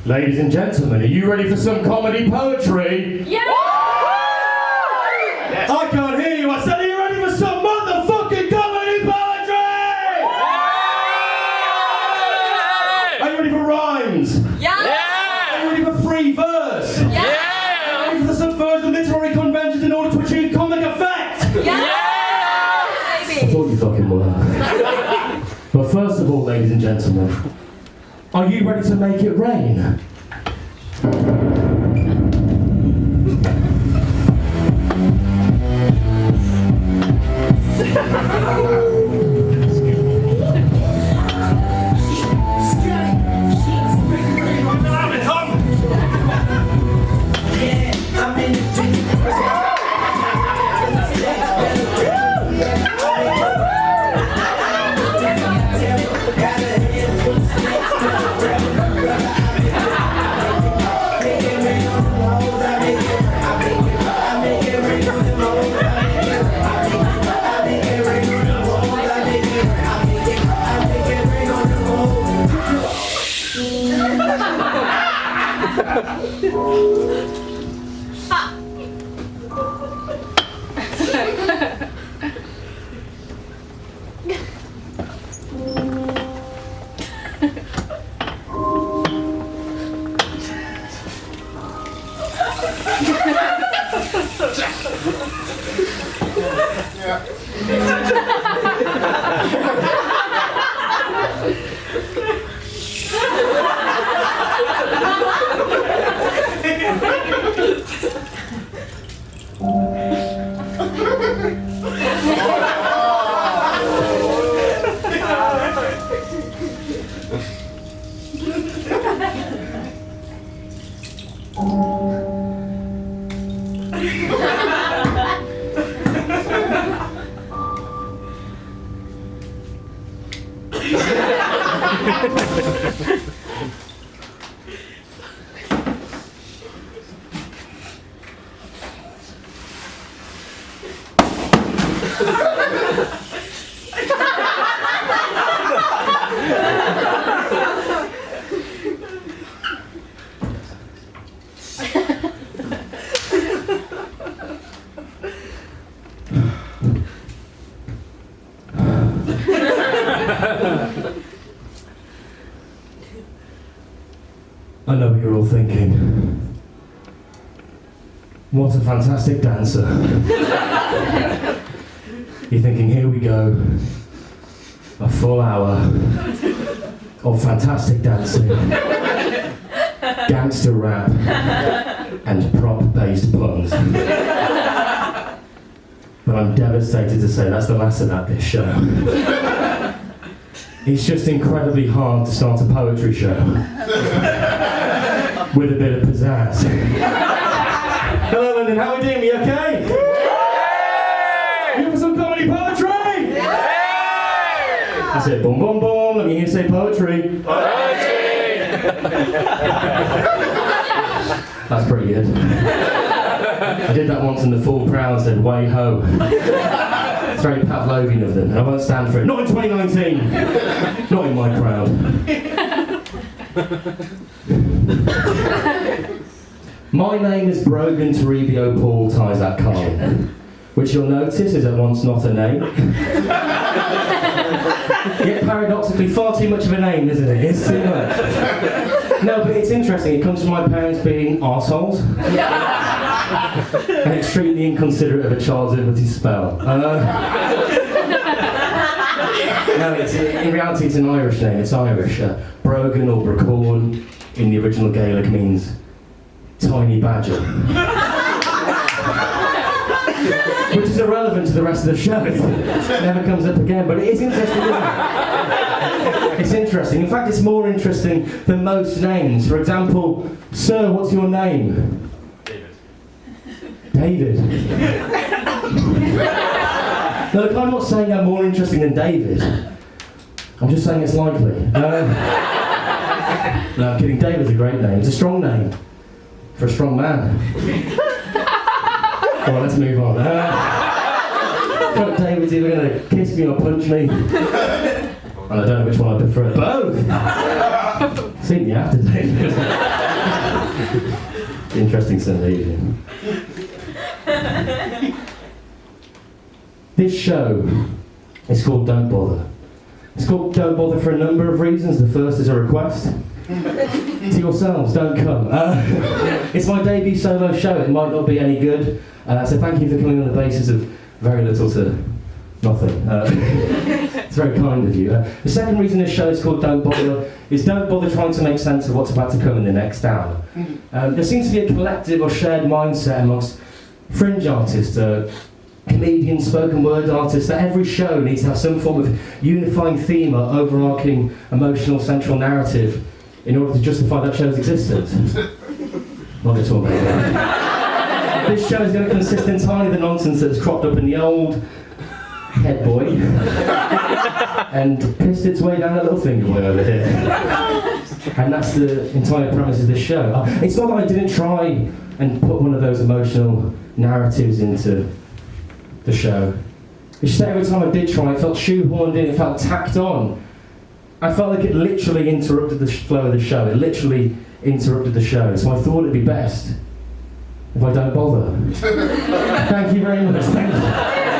Ladies and gentlemen, are you ready for some comedy poetry? Yeah! Yes. I can't hear you. I said, are you ready for some motherfucking comedy poetry? Yeah! Are you ready for rhymes? Yeah! Yeah! Are you ready for free verse? Yeah! Are you ready for the subversion of literary conventions in order to achieve comic effect? Yeah! I thought you fucking were. But first of all, ladies and gentlemen, are you ready to make it rain? I know what you're all thinking. What a fantastic dancer. You're thinking, here we go. A full hour of fantastic dancing, gangster rap, and prop-based puns. But I'm devastated to say that's the last of that this show. It's just incredibly hard to start a poetry show with a bit of pizzazz. Hello London, how are we doing? We okay? You for some comedy poetry? That's it, boom boom boom, let me hear you say poetry. Poetry! That's pretty good. I did that once in the full crowd and said, way ho. It's very Pavlovian of them, and I won't stand for it. Not in 2019! Not in my crowd. My name is Bróccán Tyzack-Carlin, which you'll notice is at once not a name. Yet paradoxically far too much of a name, isn't it? It's too much. No, but it's interesting, it comes from my parents being arseholes. And extremely inconsiderate of a child's ability to spell. No, in reality it's an Irish name, it's Irish. Bróccán or Bróccán in the original Gaelic means tiny badger. Which is irrelevant to the rest of the show. It never comes up again, but it is interesting, isn't it? It's interesting. In fact, it's more interesting than most names. For example, sir, what's your name? David. No, look, I'm not saying I'm more interesting than David. I'm just saying it's likely. No, I'm kidding. David's a great name. It's a strong name. For a strong man. Well, let's move on. Fuck David's either going to kiss me or punch me. And I don't know which one I prefer. Both! See me after David. Interesting Sunday evening. This show is called Don't Bother. It's called Don't Bother for a number of reasons. The first is a request. To yourselves, don't come. It's my debut solo show. It might not be any good, so thank you for coming on the basis of very little to nothing. It's very kind of you. The second reason this show is called Don't Bother is don't bother trying to make sense of what's about to come in the next hour. There seems to be a collective or shared mindset amongst fringe artists, comedians, spoken word artists, that every show needs to have some form of unifying theme or overarching emotional central narrative in order to justify that show's existence. Not at all, mate. This show is going to consist entirely of the nonsense that's cropped up in the old head boy and pissed its way down a little finger boy over here. And that's the entire premise of this show. It's not that I didn't try and put one of those emotional narratives into the show. It's just that every time I did try, it felt shoehorned in, it felt tacked on. I felt like it literally interrupted the flow of the show. It literally interrupted the show. So I thought it'd be best if I don't bother. Thank you very much. Thank you.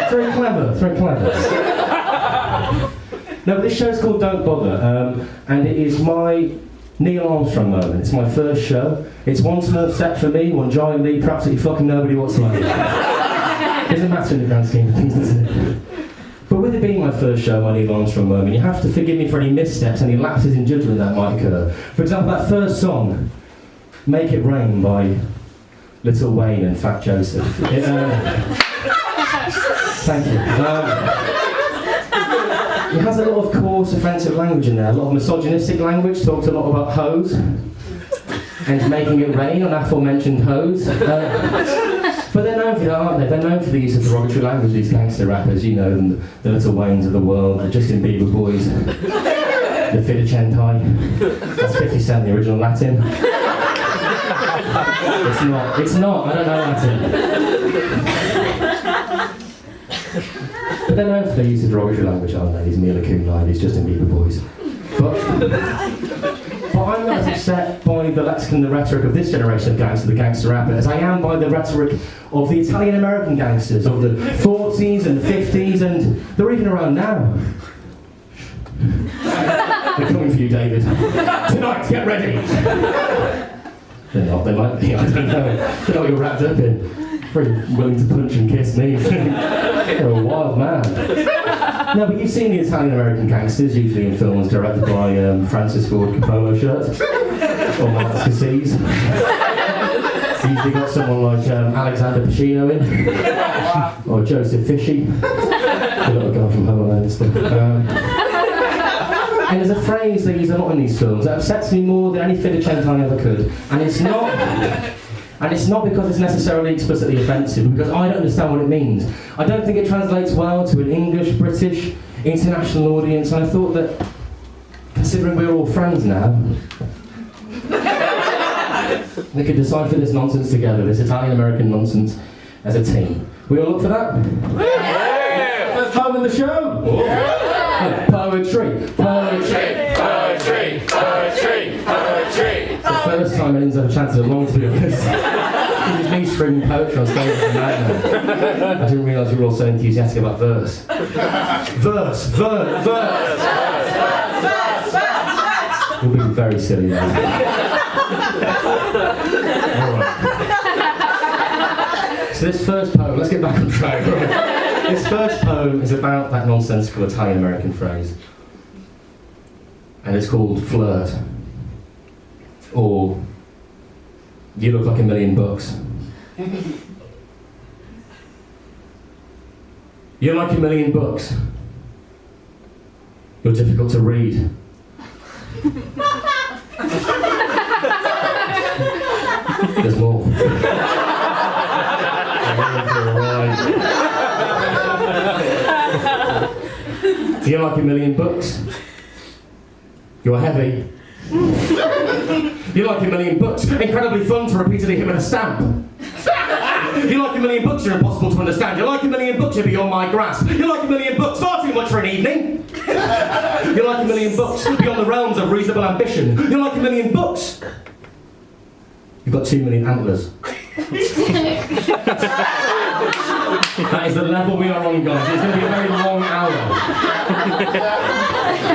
It's very clever. It's very clever. No, but this show's called Don't Bother, and it is my Neil Armstrong moment. It's my first show. It's one small step for me, one giant leap for absolutely fucking nobody whatsoever. Doesn't matter in the grand scheme of things, does it? But with it being my first show, my Neil Armstrong moment, you have to forgive me for any missteps, any lapses in judgment that might occur. For example, that first song, Make It Rain by Little Wayne and Fat Joseph. Thank you. It has a lot of coarse, offensive language in there, a lot of misogynistic language, talks a lot about hoes, and making it rain on aforementioned hoes. But they're known for that, aren't they? They're known for the use of derogatory language, these gangster rappers, you know, the Little Waynes of the world, the Justin Bieber boys, the Fidda that's 50 Cent, the original Latin. It's not, I don't know Latin. But they're known for the use of derogatory language, aren't they? These Mila Kunis, these Justin Bieber boys. But I'm not as upset by the lexicon, the rhetoric of this generation of gangster, the gangster rapper, as I am by the rhetoric of the Italian-American gangsters of the 40s and the 50s, and they're even around now. They're coming for you, David. Tonight, get ready! They're not, they might be, I don't know. I don't know what you're wrapped up in. Very willing to punch and kiss me. You're a wild man. No, but you've seen the Italian-American gangsters, usually in films directed by Francis Ford Coppola shirts, or Martin Scorsese. Usually got someone like Alexander Pacino in, or Joseph Fishy, the little guy from Home Alone and stuff. And there's a phrase they use a lot in these films that upsets me more than any Fidda I ever could, and it's not because it's necessarily explicitly offensive, because I don't understand what it means. I don't think it translates well to an English, British, international audience, and I thought that, considering we're all friends now, we could decipher this nonsense together, this Italian-American nonsense, as a team. We all up for that? Yeah! First time in the show? Yeah. Poetry, poetry, poetry, poetry, poetry. It's the first time anyone's had a chance in a long time. It was me screaming poetry on stage with a madman. I didn't realise you were all so enthusiastic about verse. Verse, verse, verse, verse, verse, verse. We'll be very silly now. Alright. So this first poem, let's get back on track. This first poem is about that nonsensical Italian-American phrase. And it's called Flirt. Or, you look like $1 million. You're like $1 million. You're difficult to read. There's more. You're like $1 million. You're heavy. You're like $1 million. Incredibly fun to repeatedly hit with a stamp. You're like $1 million. You're impossible to understand. You're like $1 million. You're beyond my grasp. You're like $1 million. Far too much for an evening. You're like $1 million. Beyond the realms of reasonable ambition. You're like $1 million. You've got 2 million antlers. That is the level we are on, guys. It's going to be a very long hour.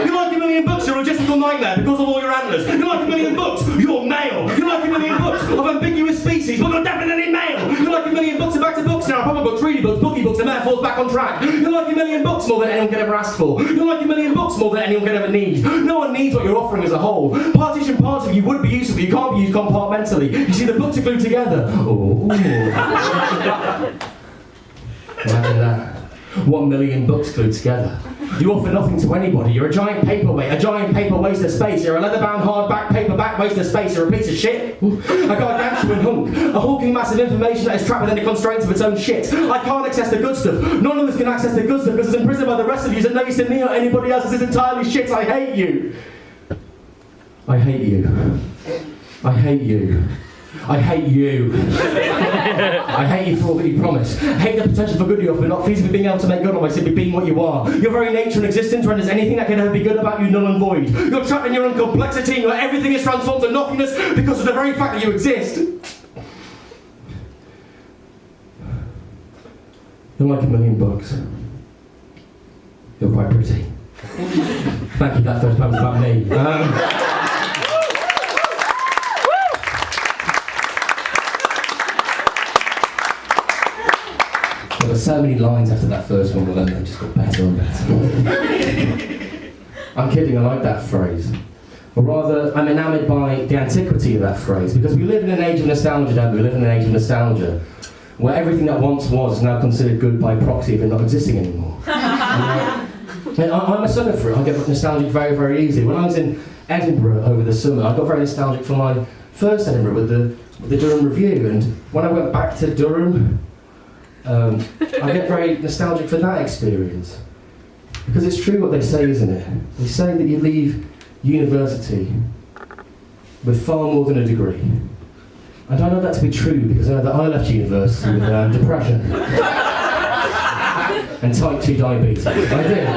You like 1 million books, you're a logistical nightmare because of all your antlers. You like 1 million books, you're male. You like 1 million books of ambiguous species, but you're definitely male. You like 1 million books of back to books now, proper books, reading books, bookie books, and metaphors back on track. You like 1 million books more than anyone can ever ask for. You like 1 million books more than anyone can ever need. No one needs what you're offering as a whole. Partition parts of you would be useful, you can't be used compartmentally. You see, the books are glued together. Oh. Imagine that. 1 million books glued together. You offer nothing to anybody. You're a giant paperweight, a giant paper waste of space. You're a leather-bound, hardback, paperback waste of space. You're a piece of shit. A gargantuan hunk. A hulking mass of information that is trapped within the constraints of its own shit. I can't access the good stuff. None of us can access the good stuff because it's imprisoned by the rest of you. So no use to me or anybody else. This is entirely shit. I hate you. I hate you. I hate you. I hate you. I hate you for all that you promise. I hate the potential for good you offer, not feasibly being able to make good on by simply being what you are. Your very nature and existence renders anything that can ever be good about you null and void. You're trapped in your own complexity and your everything is transformed to nothingness because of the very fact that you exist. You're like 1 million books. You're quite pretty. Thank you, that first poem was about me. There were so many lines after that first one, but then they just got better and better. I'm kidding, I like that phrase. Or rather, I'm enamoured by the antiquity of that phrase, because we live in an age of nostalgia, don't we? We live in an age of nostalgia, where everything that once was is now considered good by proxy of it not existing anymore. I'm a sucker for it. I get nostalgic very, very easily. When I was in Edinburgh over the summer, I got very nostalgic for my first Edinburgh with the Durham Review, and when I went back to Durham, I get very nostalgic for that experience. Because it's true what they say, isn't it? They say that you leave university with far more than a degree. And I know that to be true because I know that I left university with depression and type 2 diabetes. I did.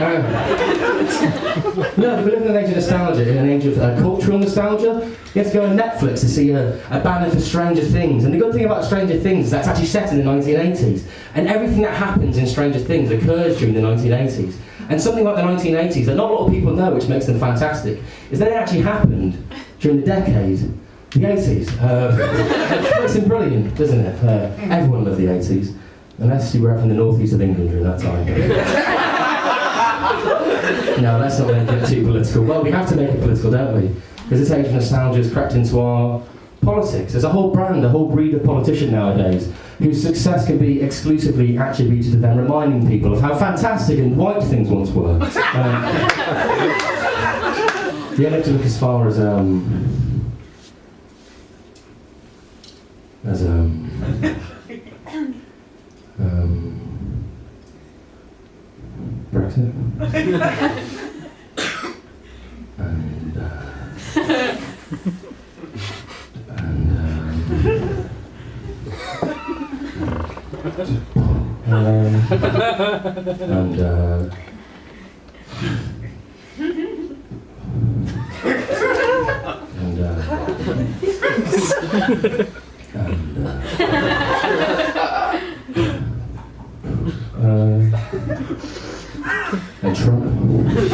No, we live in an age of nostalgia, in an age of cultural nostalgia. You have to go on Netflix to see a banner for Stranger Things. And the good thing about Stranger Things is that's actually set in the 1980s. And everything that happens in Stranger Things occurs during the 1980s. And something like the 1980s that not a lot of people know, which makes them fantastic, is that it actually happened during the decade, the 80s. It's brilliant, doesn't it? Everyone loved the 80s, unless you were from the northeast of England during that time. No, let's not make it too political. Well, we have to make it political, don't we? Because this age of nostalgia has crept into our politics. There's a whole brand, a whole breed of politician nowadays whose success can be exclusively attributed to them reminding people of how fantastic and white things once were. You only have to look as far as Brexit. and Trump. He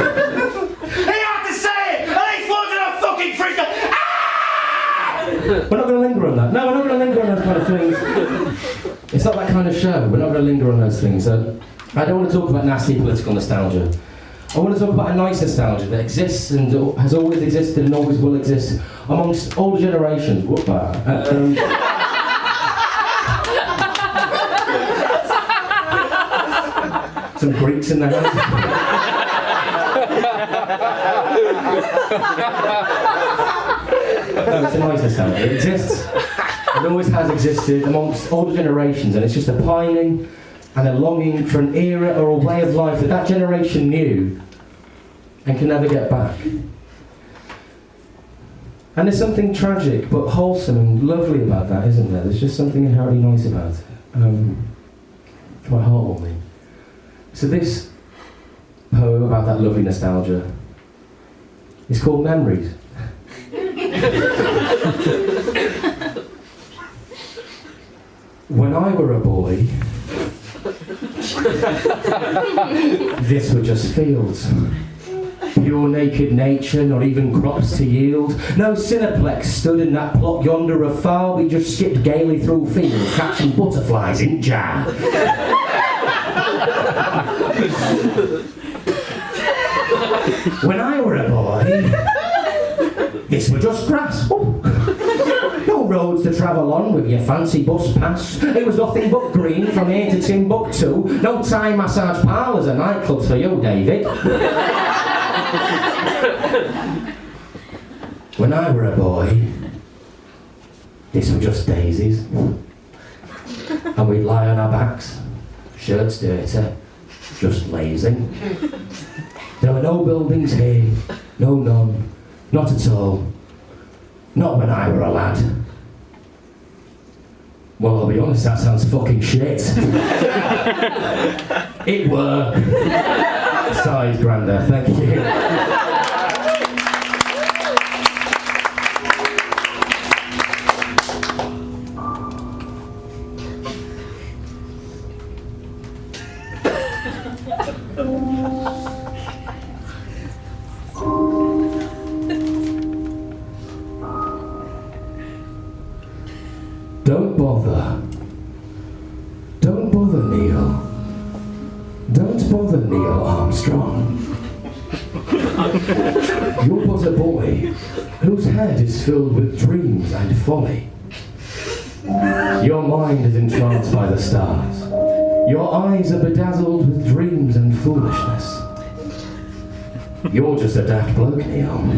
had to say it! At least once in a fucking freezer! Ah! We're not going to linger on that. No, we're not going to linger on those kind of things. It's not that kind of show. We're not going to linger on those things. I don't want to talk about nasty political nostalgia. I want to talk about a nice nostalgia that exists and has always existed and always will exist amongst older generations. Some Greeks in the house. No, it's a nice nostalgia. It exists. It always has existed amongst older generations, and it's just a pining and a longing for an era or a way of life that generation knew and can never get back. And there's something tragic but wholesome and lovely about that, isn't there? There's just something inherently nice about it. Quite heartwarming. So this poem about that lovely nostalgia is called Memories. When I were a boy, this were just fields. Pure naked nature, not even crops to yield. No cineplex stood in that plot yonder afar. We just skipped gaily through fields, catching butterflies in jar. When I were a boy, this were just grass. Oh. No roads to travel on with your fancy bus pass. It was nothing but green from here to Timbuktu. No Thai massage parlours or nightclubs for you, David. When I were a boy, this were just daisies. And we'd lie on our backs, shirts dirty, just lazy. There were no buildings here, no none, not at all. Not when I were a lad. Well, I'll be honest, that sounds fucking shit. It were. Sighed Granda, thank you. Don't bother. Don't bother, Neil. Don't bother, Neil Armstrong. You're but a boy whose head is filled with dreams and folly. Your mind is entranced by the stars. Your eyes are bedazzled with dreams and foolishness. You're just a daft bloke, Neil.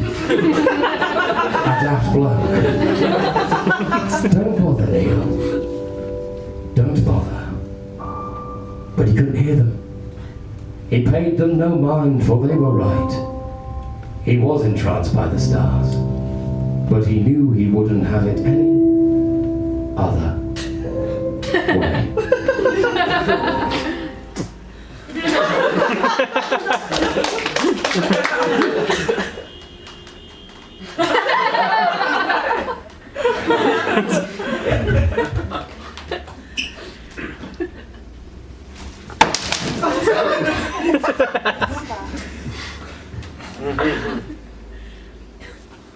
A daft bloke. Don't bother, Neil. Don't bother. But he couldn't hear them. He paid them no mind, for they were right. He was entranced by the stars, but he knew he wouldn't have it any other way.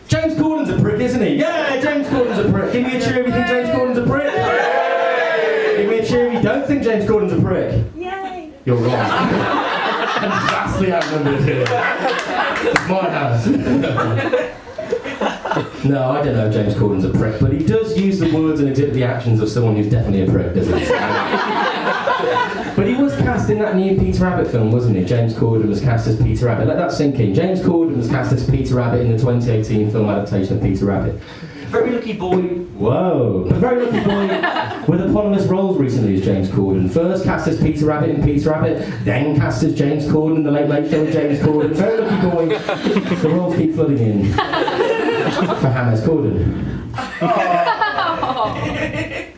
James Corden's a prick, isn't he? Yeah, James Corden's a prick. Give me a cheer if you think James Corden's a prick. Yay! Give me a cheer if you don't think James Corden's a prick. Yay! You're wrong. I'm vastly outnumbered here. It's my house. No, I don't know if James Corden's a prick, but he does use the words and exhibit the actions of someone who's definitely a prick, doesn't he? But he was cast in that new Peter Rabbit film, wasn't he? James Corden was cast as Peter Rabbit. Let that sink in. James Corden was cast as Peter Rabbit in the 2018 film adaptation of Peter Rabbit. Very lucky boy. Whoa. A very lucky boy with eponymous roles recently as James Corden. First cast as Peter Rabbit in Peter Rabbit, then cast as James Corden in The Late Late Show with James Corden. Very lucky boy. The roles keep flooding in. For James Corden.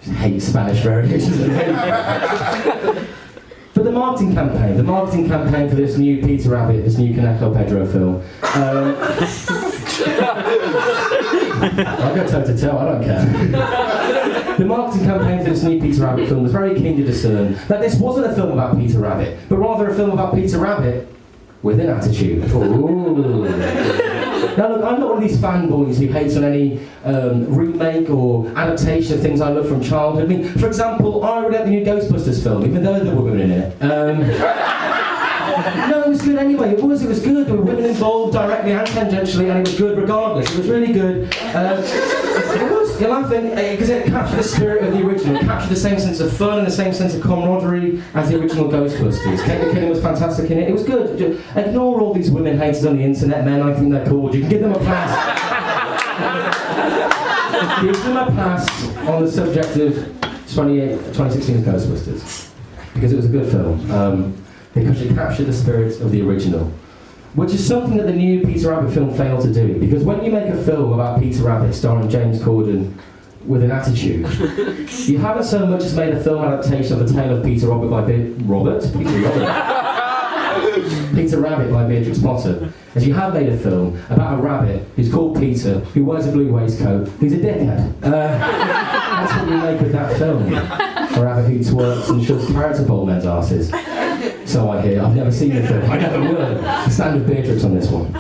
Just hate Spanish variations. But the marketing campaign for this new Peter Rabbit, this new Conejo Pedro film. I'll go toe to toe, I don't care. The marketing campaign for this new Peter Rabbit film was very keen to discern that this wasn't a film about Peter Rabbit, but rather a film about Peter Rabbit with an attitude. Ooh. Now look, I'm not one of these fanboys who hates on any remake or adaptation of things I love from childhood. I mean, for example, I read out the new Ghostbusters film, even though there were women in it. No, it was good anyway. It was good. There were women involved directly and tangentially, and it was good regardless. It was really good. It was. You're laughing because it captured the spirit of the original. It captured the same sense of fun and the same sense of camaraderie as the original Ghostbusters. Kate McKinnon was fantastic in it. It was good. Just ignore all these women haters on the internet, men. I think they're cool. You can give them a pass. Give them a pass on the subject of 2016's Ghostbusters because it was a good film. Because it captured the spirit of the original, which is something that the new Peter Rabbit film failed to do. Because when you make a film about Peter Rabbit starring James Corden with an attitude, you haven't so much as made a film adaptation of The Tale of Peter Rabbit by Peter Rabbit by Beatrix Potter, as you have made a film about a rabbit who's called Peter, who wears a blue waistcoat, who's a dickhead. That's what you make with that film. a rabbit who twerks and shoves carrots up old men's arses. So I hear. I've never seen the film. I never will. Stand with Beatrix on this one.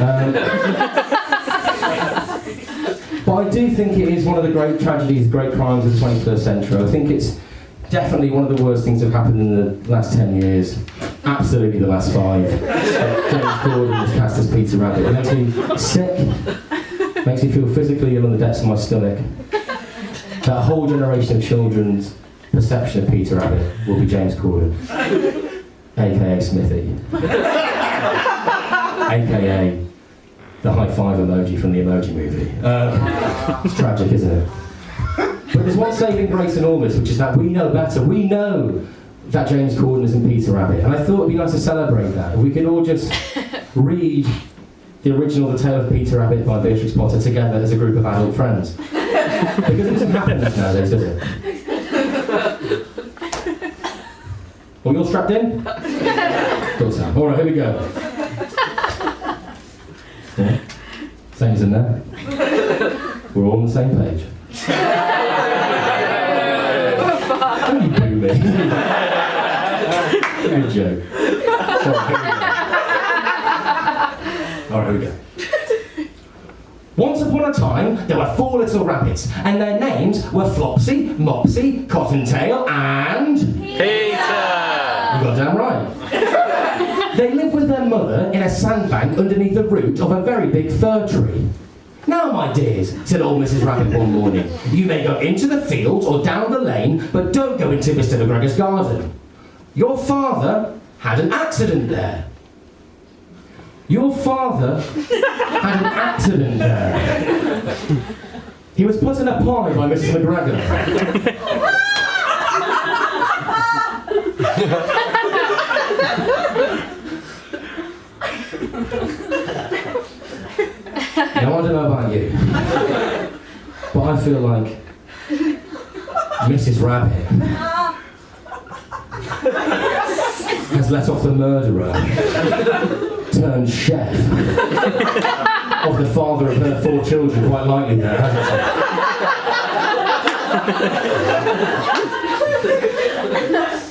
But I do think it is one of the great tragedies, great crimes of the 21st century. I think it's definitely one of the worst things that have happened in the last 10 years. Absolutely the last 5. James Corden was cast as Peter Rabbit. It makes me sick. Makes me feel physically ill in the depths of my stomach. That whole generation of children's perception of Peter Rabbit will be James Corden, aka Smithy, aka the high five emoji from the Emoji Movie. It's tragic, isn't it? But there's one saving grace in all this, which is that we know better. We know that James Corden is in Peter Rabbit, and I thought it would be nice to celebrate that. If we could all just read the original The Tale of Peter Rabbit by Beatrix Potter together as a group of adult friends. Because it doesn't happen nowadays, does it? Are we all strapped in? Thought so. Alright, here we go. Yeah. Same as in there. We're all on the same page. Don't you boo me. Good joke. Alright, here we go. Once upon a time, there were 4 little rabbits, and their names were Flopsy, Mopsy, Cottontail, and... Peter! You got damn right. They lived with their mother in a sandbank underneath the root of a very big fir tree. Now, my dears, said old Mrs. Rabbit one morning, you may go into the fields or down the lane, but don't go into Mr. McGregor's garden. Your father had an accident there. Your father had an accident there. He was put in a pie by Mrs. McGregor. Now, I don't know about you, but I feel like Mrs. Rabbit has let off the murderer turned chef of the father of her 4 children quite lightly there, hasn't she?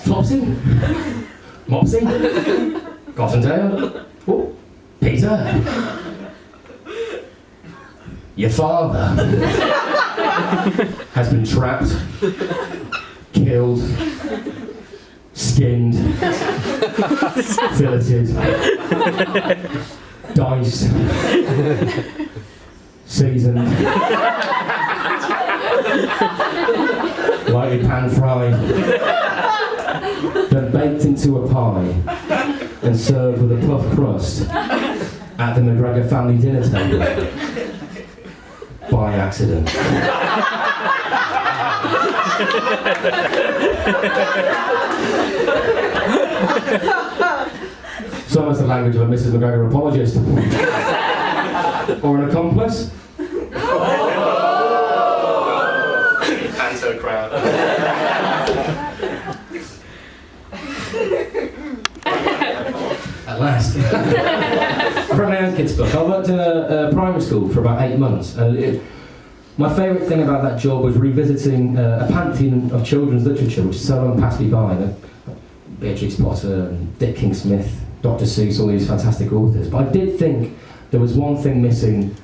Flopsy, Mopsy, Cottontail, oh, Peter. Your father has been trapped, killed, skinned, filleted, diced, seasoned, lightly pan-fried, then baked into a pie and served with a puff crust at the McGregor family dinner table by accident. So much the language of a Mrs. McGregor apologist. Or an accomplice. Panto crowd. At last. I wrote my own kids' book. I worked in a primary school for about 8 months. My favourite thing about that job was revisiting a pantheon of children's literature, which is so long passed me by. Beatrix Potter and Dick King-Smith, Dr. Seuss, all these fantastic authors. But I did think there was one thing missing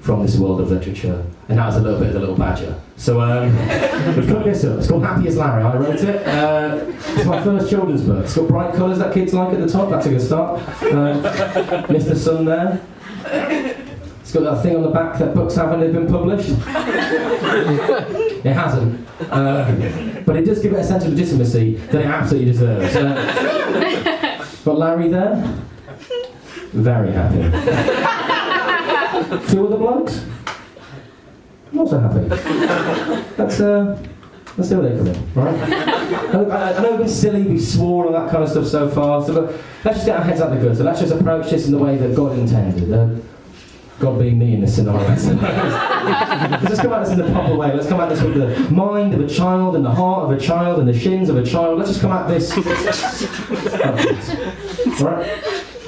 from this world of literature, and that was a little bit of the Little Badger. So we've cut this up. It's called Happy as Larry. I wrote it. It's my first children's book. It's got bright colours that kids like at the top. That's a good start. Mr. Sun there. It's got that thing on the back that books have when they've been published. It hasn't. But it does give it a sense of legitimacy that it absolutely deserves. Got Larry there. Very happy. 2 other blokes. Not so happy. Let's see where they come in, right? I know we've been silly, we've sworn and that kind of stuff so far, so let's just get our heads out the gutter. So let's just approach this in the way that God intended. God being me in this scenario. Let's just come at this in the proper way. Let's come at this with the mind of a child and the heart of a child and the shins of a child. Let's just come at this. Alright?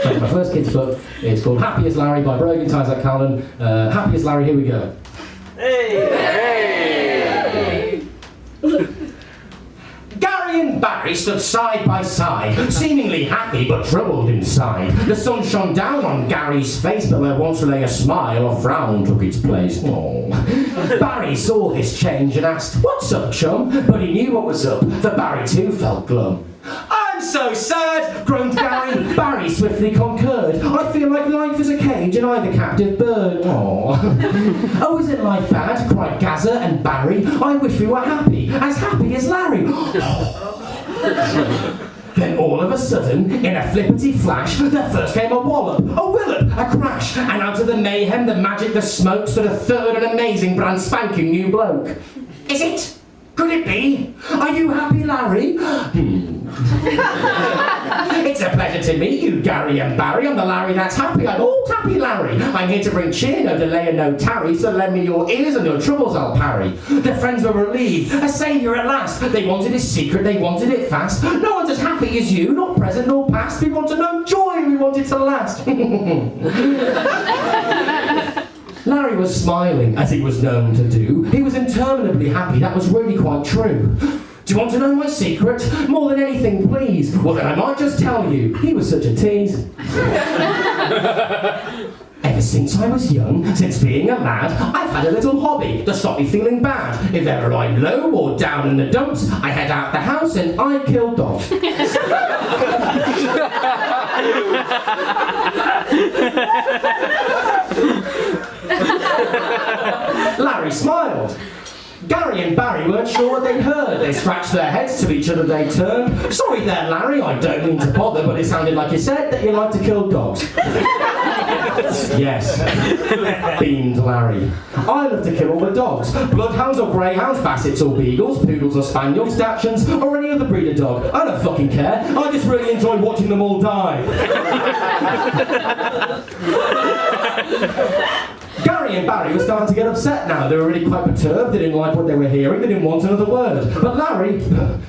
My first kids' book is called Happy as Larry by Bróccán Tyzack-Carlin. Happy as Larry, here we go. Hey! Hey! Gary and Barry stood side by side, seemingly happy but troubled inside. The sun shone down on Gary's face, but where once lay a smile, a frown took its place. Oh. Barry saw this change and asked, "What's up, chum?" But he knew what was up, for Barry too felt glum. "I'm so sad," groaned Gary. Barry swiftly concurred. "I feel like life is a cage and I'm a captive bird." Aww. "Oh, isn't life bad?" cried Gazza and Barry. "I wish we were happy as Larry." Then all of a sudden, in a flippity flash, there first came a wallop, a willop, a crash, and out of the mayhem, the magic, the smoke, stood a third and amazing brand spanking new bloke. "Is it? Could it be? Are you happy, Larry?" "It's a pleasure to meet you, Gary and Barry. I'm the Larry that's happy. I'm all happy, Larry. I'm here to bring cheer, no delay and no tarry, so lend me your ears and your troubles I'll parry." The friends were relieved, a saviour at last. They wanted his secret, they wanted it fast. "No one's as happy as you, not present nor past. We want to know joy, we want it to last." Larry was smiling, as he was known to do. He was interminably happy, that was really quite true. "Do you want to know my secret? More than anything, please." "Well, then I might just tell you." He was such a tease. "Ever since I was young, since being a lad, I've had a little hobby to stop me feeling bad. If ever I'm low or down in the dumps, I head out the house and I kill dogs." Larry smiled. Gary and Barry weren't sure what they'd heard. They scratched their heads, to each other they turned. "Sorry there, Larry, I don't mean to bother, but it sounded like you said that you like to kill dogs." "Yes," beamed Larry. "I love to kill all the dogs. Bloodhounds or greyhounds, bassets or beagles, poodles or spaniels, dachshunds, or any other breed of dog. I don't fucking care. I just really enjoy watching them all die." Gary and Barry were starting to get upset now. They were really quite perturbed. They didn't like what they were hearing. They didn't want another word. But Larry,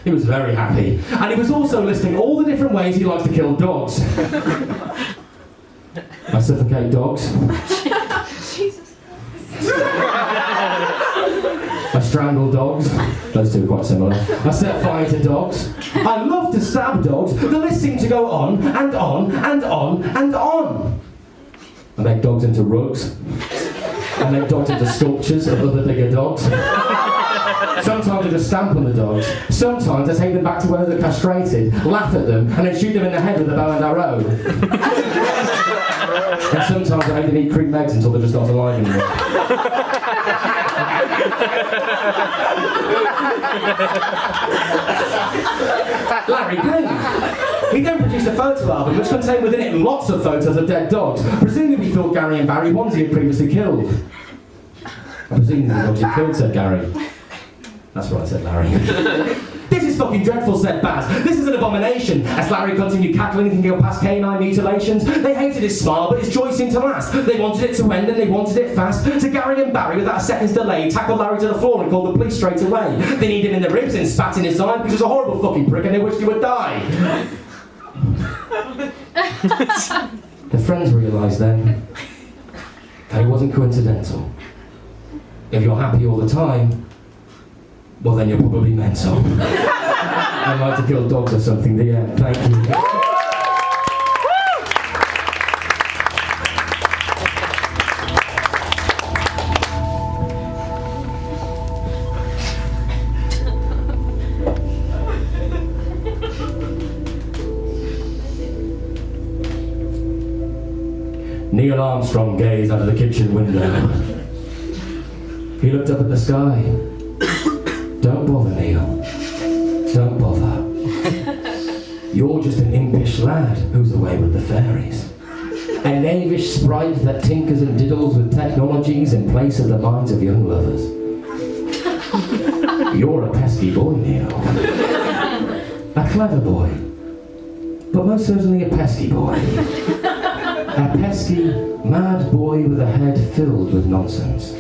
he was very happy. And he was also listing all the different ways he likes to kill dogs. "I suffocate dogs. Jesus. I strangle dogs." Those two are quite similar. "I set fire to dogs. I love to stab dogs." The list seemed to go on and on and on and on. "I make dogs into rugs. I make dogs into sculptures of other bigger dogs. Sometimes I just stamp on the dogs. Sometimes I take them back to where they're castrated, laugh at them, and then shoot them in the head with a bow and arrow. And sometimes I make them eat cream eggs until they're just not alive anymore." Larry grinned. He then produced a photo album which contained within it lots of photos of dead dogs. Presumably thought Gary and Barry ones he had previously killed. "I presume the dogs you killed," said Gary. "That's right," said Larry. "This is fucking dreadful," said Baz. "This is an abomination." As Larry continued cackling and go past canine mutilations, they hated his smile, but his joy seemed to last. They wanted it to end and they wanted it fast. So Gary and Barry, without a second's delay, tackled Larry to the floor and called the police straight away. They kneed him in the ribs and spat in his eye because he was a horrible fucking prick and they wished he would die. The friends realised then that it wasn't coincidental. If you're happy all the time, well then you're probably mental. I like to kill dogs or something, the end. Thank you. Neil Armstrong gazed out of the kitchen window. He looked up at the sky. "Don't bother, Neil. Don't bother. You're just an impish lad who's away with the fairies. A knavish sprite that tinkers and diddles with technologies in place of the minds of young lovers. You're a pesky boy, Neil. A clever boy, but most certainly a pesky boy. A pesky, mad boy with a head filled with nonsense.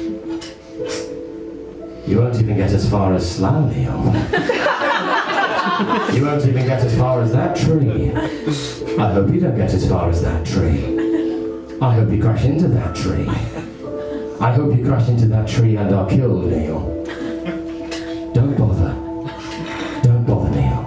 You won't even get as far as Slough, Neil. You won't even get as far as that tree. I hope you don't get as far as that tree. I hope you crash into that tree. I hope you crash into that tree and are killed, Neil. Don't bother. Don't bother, Neil.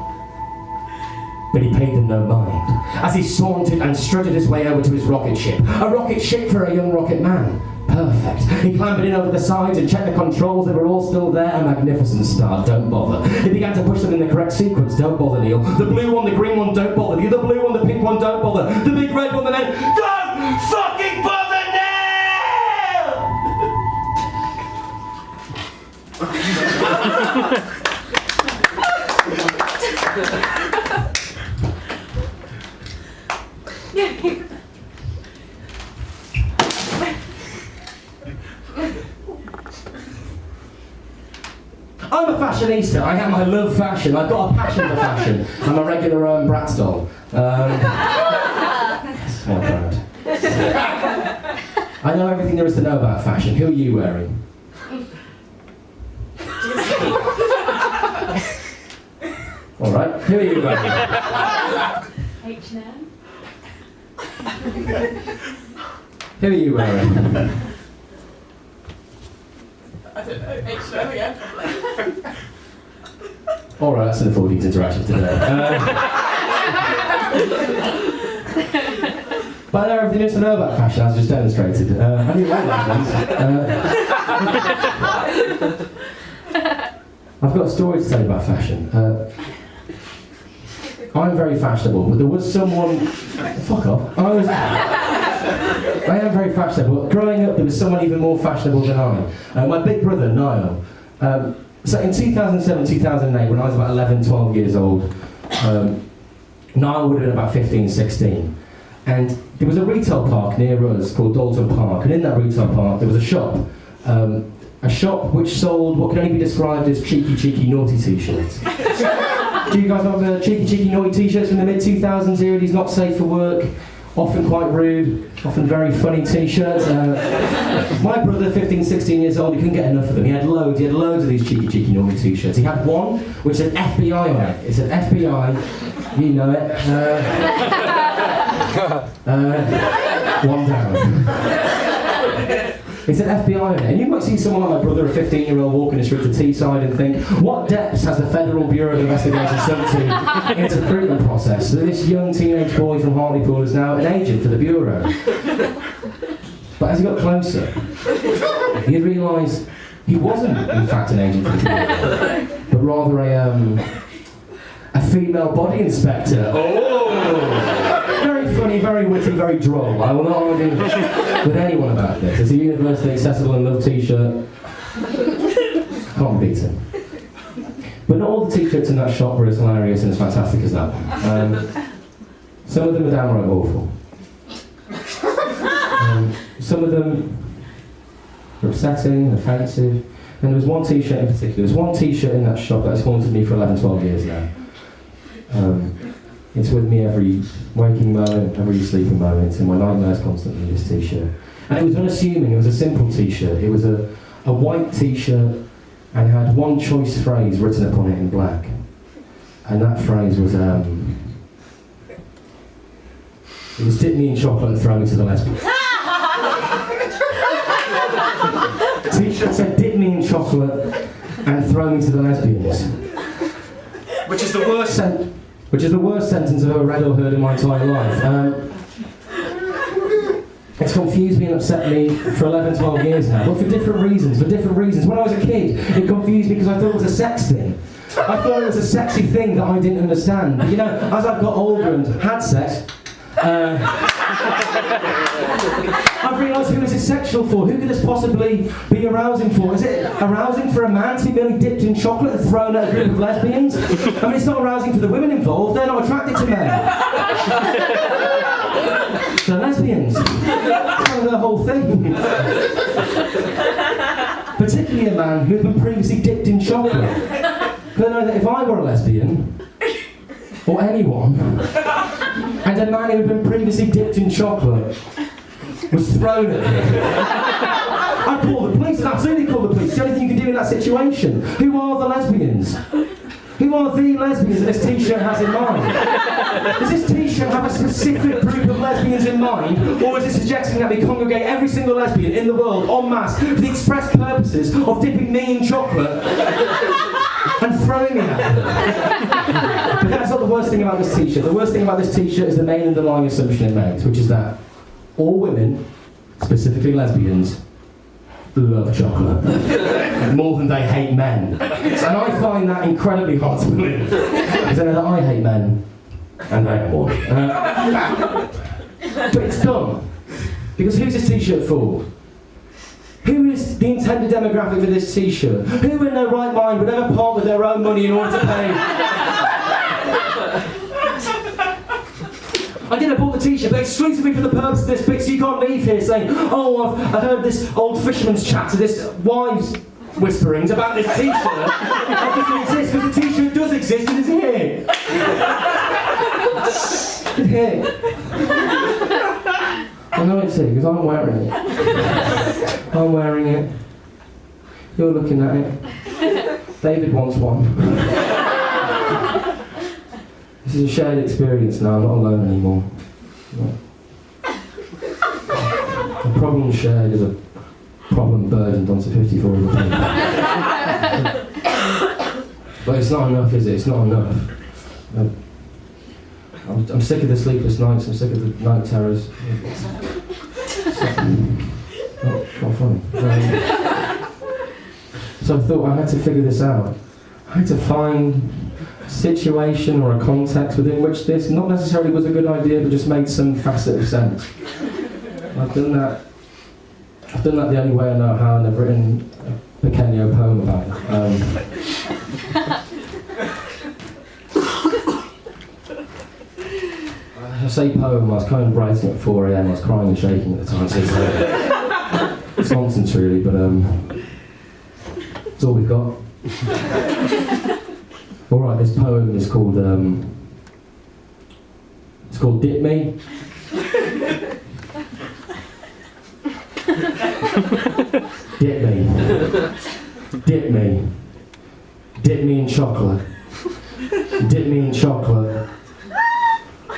no mind, as he sauntered and strutted his way over to his rocket ship. A rocket ship for a young rocket man. Perfect. He clambered in over the sides and checked the controls. They were all still there. A magnificent start. Don't bother. He began to push them in the correct sequence. Don't bother, Neil. The blue one, the green one, don't bother. The other blue one, the pink one, don't bother. The big red one, the then, don't fucking bother, Neil! I'm a fashionista. I am. I love fashion. I've got a passion for fashion. I'm a regular Bratz doll. Yes, I'm proud. I know everything there is to know about fashion. Who are you wearing? All right. Who are you wearing? H&M. Who are you wearing? I don't know. H&M again. All right, that's enough audience interaction today. But I know everything there is to know about fashion, as just demonstrated. Have you read that, please? I've got a story to tell you about fashion. I'm very fashionable, but there was someone... Fuck off. I am very fashionable. Growing up, there was someone even more fashionable than I. My big brother, Niall. So in 2007, 2008, when I was about 11, 12 years old, Niall would have been about 15, 16. And there was a retail park near us called Dalton Park, and in that retail park there was a shop which sold what can only be described as cheeky, cheeky, naughty t-shirts. Do you guys remember cheeky, cheeky, naughty t-shirts from the mid-2000s era? These not safe for work, often quite rude, often very funny t-shirts. My brother, 15, 16 years old, he couldn't get enough of them. He had loads of these cheeky, cheeky, naughty t-shirts. He had one which said FBI on it. It said FBI, you know it. One down. It said FBI on it. And you might see someone like my brother, a 15-year-old, walking the street to Teesside and think, what depths has the Federal Bureau of Investigation sunk to in its recruitment process? So this young teenage boy from Hartlepool is now an agent for the Bureau. But as he got closer, he realised he wasn't, in fact, an agent for the Bureau, but rather a female body inspector. Oh! Very funny, very witty, very droll. I will not argue with anyone about this. It's a universally accessible and loved t-shirt. Can't beat it. But not all the t-shirts in that shop were as hilarious and as fantastic as that one. Some of them are downright awful. Some of them were upsetting and offensive. And there was one t-shirt in particular. There was one t-shirt in that shop that has haunted me for 11, 12 years now. It's with me every waking moment, every sleeping moment, and my nightmares constantly, this t-shirt. And it was unassuming, it was a simple t-shirt. It was a white t-shirt and had one choice phrase written upon it in black. And that phrase was, it was dip me in chocolate and throw me to the lesbians. T-shirt said dip me in chocolate and throw me to the lesbians. Which is the worst sentence I've ever read or heard in my entire life. It's confused me and upset me for 11, 12 years now, but for different reasons. When I was a kid, it confused me because I thought it was a sex thing. I thought it was a sexy thing that I didn't understand. But, you know, as I've got older and had sex, I've realised who is it sexual for? Who could this possibly be arousing for? Is it arousing for a man to be merely dipped in chocolate and thrown at a group of lesbians? I mean, it's not arousing for the women involved, they're not attracted to men. So lesbians, that's kind of the whole thing. Particularly a man who had been previously dipped in chocolate. Because I know that if I were a lesbian, or anyone, and a man who had been previously dipped in chocolate was thrown at me, I'd call the police, I'd absolutely call the police. It's the only thing you can do in that situation. Who are the lesbians? Who are the lesbians that this t-shirt has in mind? Does this t-shirt have a specific group of lesbians in mind, or is it suggesting that we congregate every single lesbian in the world en masse for the express purposes of dipping me in chocolate? and throwing me at them. But that's not the worst thing about this t-shirt. The worst thing about this t-shirt is the main underlying assumption it makes, which is that all women, specifically lesbians, love chocolate more than they hate men. And I find that incredibly hard to believe, because I know that I hate men, and I am one. But it's dumb, because who's this t-shirt for? Who is the intended demographic for this t-shirt? Who in their right mind would ever part with their own money in order to pay? I bought the t-shirt, but exclusively for the purpose of this bit, so you can't leave here saying, oh, I heard this old fisherman's chatter, this wives' whisperings about this t-shirt. It doesn't exist, because the t-shirt does exist, and it's here. It's here. I know it's here, because I'm wearing it. I'm wearing it. You're looking at it. David wants one. This is a shared experience now, I'm not alone anymore. No. A problem shared is a problem burdened onto 54 other people. But it's not enough, is it? It's not enough. I'm sick of the sleepless nights, I'm sick of the night terrors. Not funny. So I thought I had to figure this out. I had to find a situation or a context within which this not necessarily was a good idea, but just made some facet of sense. I've done that the only way I know how, and I've written a Pequeño poem about it. I say poem, I was kind of writing at 4 AM, I was crying and shaking at the time, so it's nonsense really, but it's all we've got. Alright, this poem is called, Dip Me. Dip me. Dip me. Dip me in chocolate. Dip me in chocolate.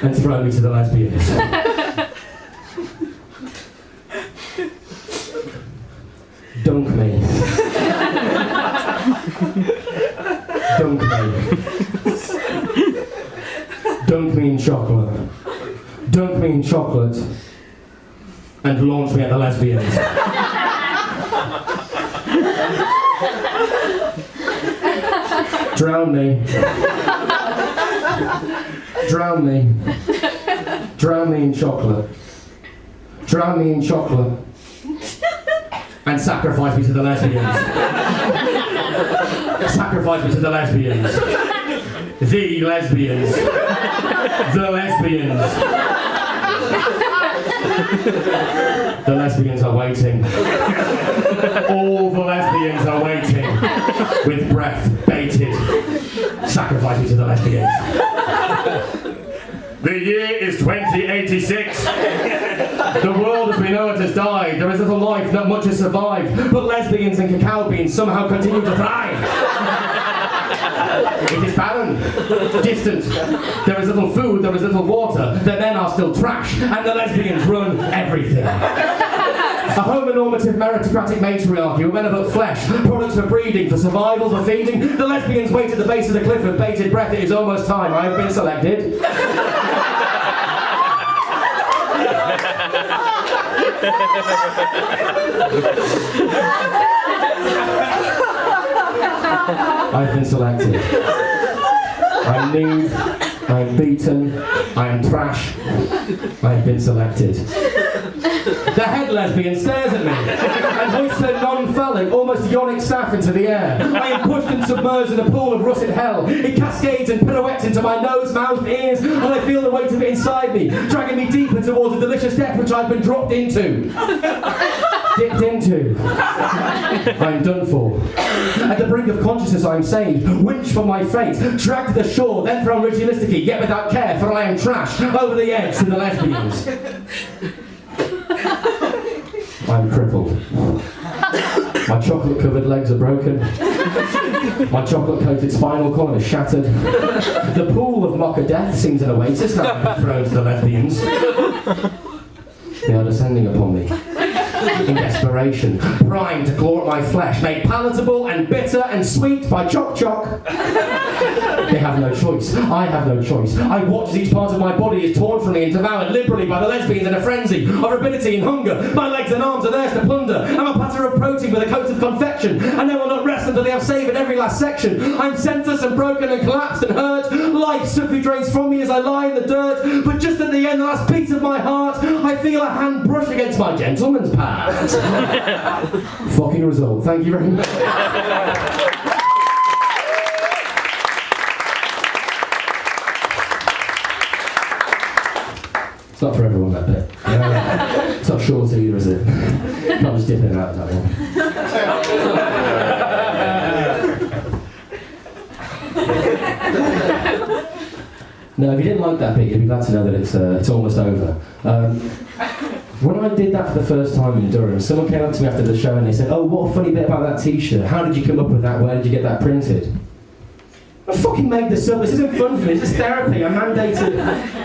And throw me to the lesbians. Dunk me. Dunk me. Dunk me in chocolate. Dunk me in chocolate. And launch me at the lesbians. Drown me. Drown me. Drown me in chocolate. Drown me in chocolate. And sacrifice me to the lesbians. Sacrifice me to the lesbians. The lesbians. The lesbians. The lesbians are waiting. All the lesbians are waiting. With breath bated. Sacrifice me to the lesbians. The year is 2086. The world as we know it has died. There is little life, not much has survived. But lesbians and cacao beans somehow continue to thrive. It is barren, distant. There is little food, there is little water. The men are still trash, and the lesbians run everything. A homonormative meritocratic matriarchy, where men are but flesh, products for breeding, for survival, for feeding. The lesbians wait at the base of the cliff with bated breath. It is almost time. I have been selected. I've been selected. I'm nude, I'm beaten, I am trash. I've been selected. The head lesbian stares at me and hoists her non-phallic, almost yonic staff into the air. I am pushed and submerged in a pool of russet hell. It cascades and pirouettes into my nose, mouth, ears, and I feel the weight of it inside me, dragging me deeper towards a delicious depth which I've been dropped into. Dipped into. I'm done for. At the brink of consciousness I am saved, winched from my fate, dragged to the shore, then thrown ritualistically, yet without care, for I am trash, over the edge to the lesbians. I'm crippled. My chocolate-covered legs are broken. My chocolate-coated spinal column is shattered. The pool of mocha death seems an oasis now I've been thrown to the lesbians. They are descending upon me. in desperation, primed to claw at my flesh, made palatable and bitter and sweet by choc. They have no choice. I have no choice. I watch as each part of my body is torn from me and devoured liberally by the lesbians in a frenzy of rapidity and hunger. My legs and arms are theirs to plunder. I'm a platter of protein with a coat of confection, and they will not rest until they have savoured every last section. I'm senseless and broken and collapsed and hurt. Life swiftly drains from me as I lie in the dirt, but just at the end, the last beat of my heart, I feel a hand brush against my gentleman's pad. Fucking result. Thank you very much. It's not for everyone, that bit. It's not short either, is it? Not just dipping out that one. No, if you didn't like that bit, you'd be glad to know that it's almost over. When I did that for the first time in Durham, someone came up to me after the show and they said, "Oh, what a funny bit about that t-shirt. How did you come up with that? Where did you get that printed?" I fucking made this up. This isn't fun for me. This is therapy. I'm mandated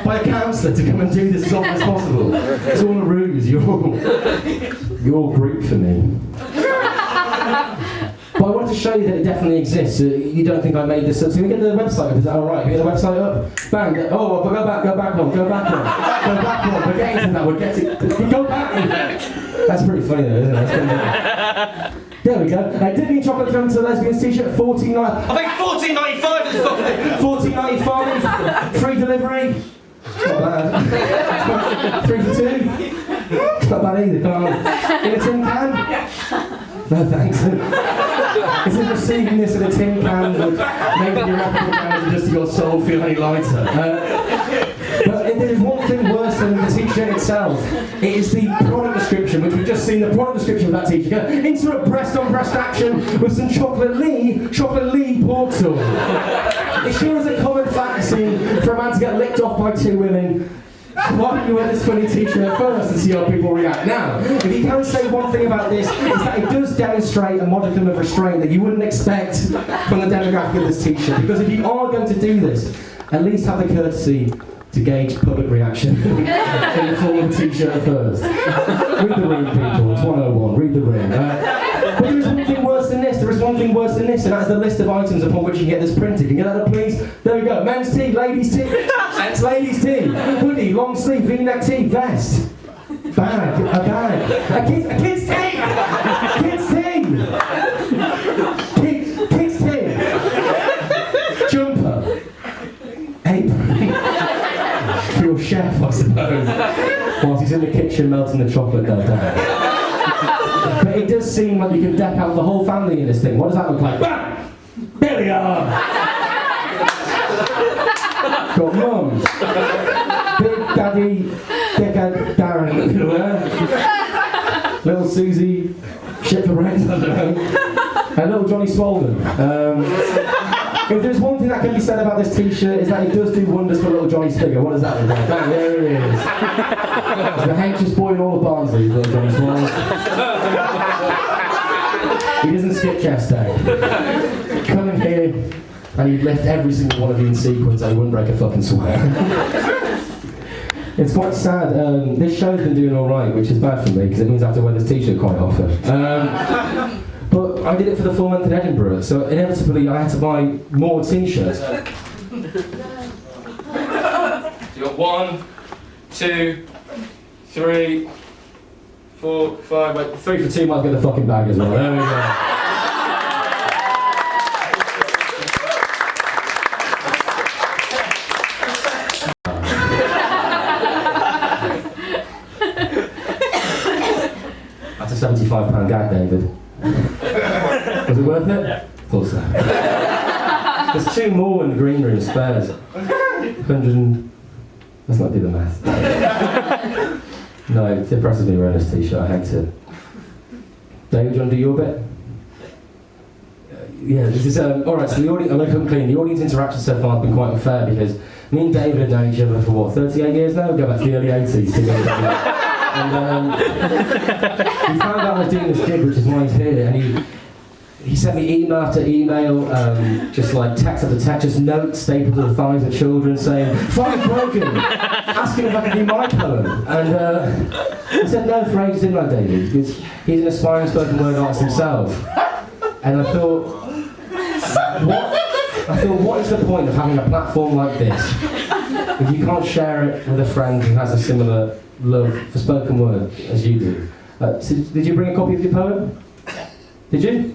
by a counsellor to come and do this as often as possible. It's all a ruse. You're Greek for me. But I wanted to show you that it definitely exists. You don't think I made this up. So can we get the website up? Is that alright? Can we get the website up? Bang. Oh, go back on. We're getting to that. We're getting... Go back. That's pretty funny though, isn't it? There we go. Dipping chocolate thrown to the lesbians t-shirt, $14.95. I think $14.95 is fucking $14.95. Free delivery. Not bad. 3 for 2. It's not bad either. Come on. In a tin can? No thanks. Is it receiving this in a tin can would make your apple just your soul feel any lighter? But there's one thing worse than the t-shirt itself. It is the product description, which we've just seen the product description of that t-shirt. Insert breast-on-breast action with some chocolate Lee pork sauce. It sure is a common fantasy for a man to get licked off by 2 women. Why don't you wear this funny t-shirt first and see how people react? Now, if you can say one thing about this, is that it does demonstrate a modicum of restraint that you wouldn't expect from the demographic of this t-shirt. Because if you are going to do this, at least have the courtesy to gauge public reaction in the form of a t-shirt first. Read the room, people. It's 101. Read the room. But there is one thing worse than this. And that's the list of items upon which you can get this printed. Can you get that up, please? There we go. Men's tee, ladies' tee. That's ladies' tee. Hoodie, long sleeve, V-neck tee, vest. Bag, a bag. A kid's tee. Kids tee. Jumper. Apron. For your chef, I suppose. Whilst he's in the kitchen melting the chocolate down. But it does seem like you can deck out the whole family in this thing. What does that look like? Bam! There we are! Got mums. Big Daddy, Dickhead Darren in the middle there. Little Susie, shit for brains, I don't know. And little Johnny Swollen. If there's one thing that can be said about this t-shirt, is that it does do wonders for little Johnny's figure. What does that look like? Bang, there it is. The henchest boy in all of Barnsley, little Johnny Swollen. He doesn't skip chest day. Come in here, and he'd lift every single one of you in sequence, and he wouldn't break a fucking sweat. It's quite sad. This show's been doing alright, which is bad for me, because it means I have to wear this t-shirt quite often. But I did it for the full month in Edinburgh, so inevitably I had to buy more t-shirts. So you got 1, 2, 3, 4, 5, wait, 3 for 2 might get the fucking bag as well. There we go. That's a £75 gag, David. Was it worth it? Yeah. Thought so. There's 2 more in the green room spares. 100. Let's not do the math. No, it impresses me wearing this t-shirt. I hate it. David, do you want to do your bit? Yeah, this is alright. So the audience, I'm going to come clean. The audience interaction so far has been quite unfair because me and David have known each other for what, 38 years now? We go back to the early 80s together. And he found out I was doing this gig, which is why he's here, and he sent me email after email, just like text after text, just notes stapled to the thighs of children saying, "Find Broken," asking if I could do my poem. And I said no for ages, didn't I, David? Because he's an aspiring spoken word artist himself. And I thought, what is the point of having a platform like this if you can't share it with a friend who has a similar love for spoken word as you do? So did you bring a copy of your poem? Did you?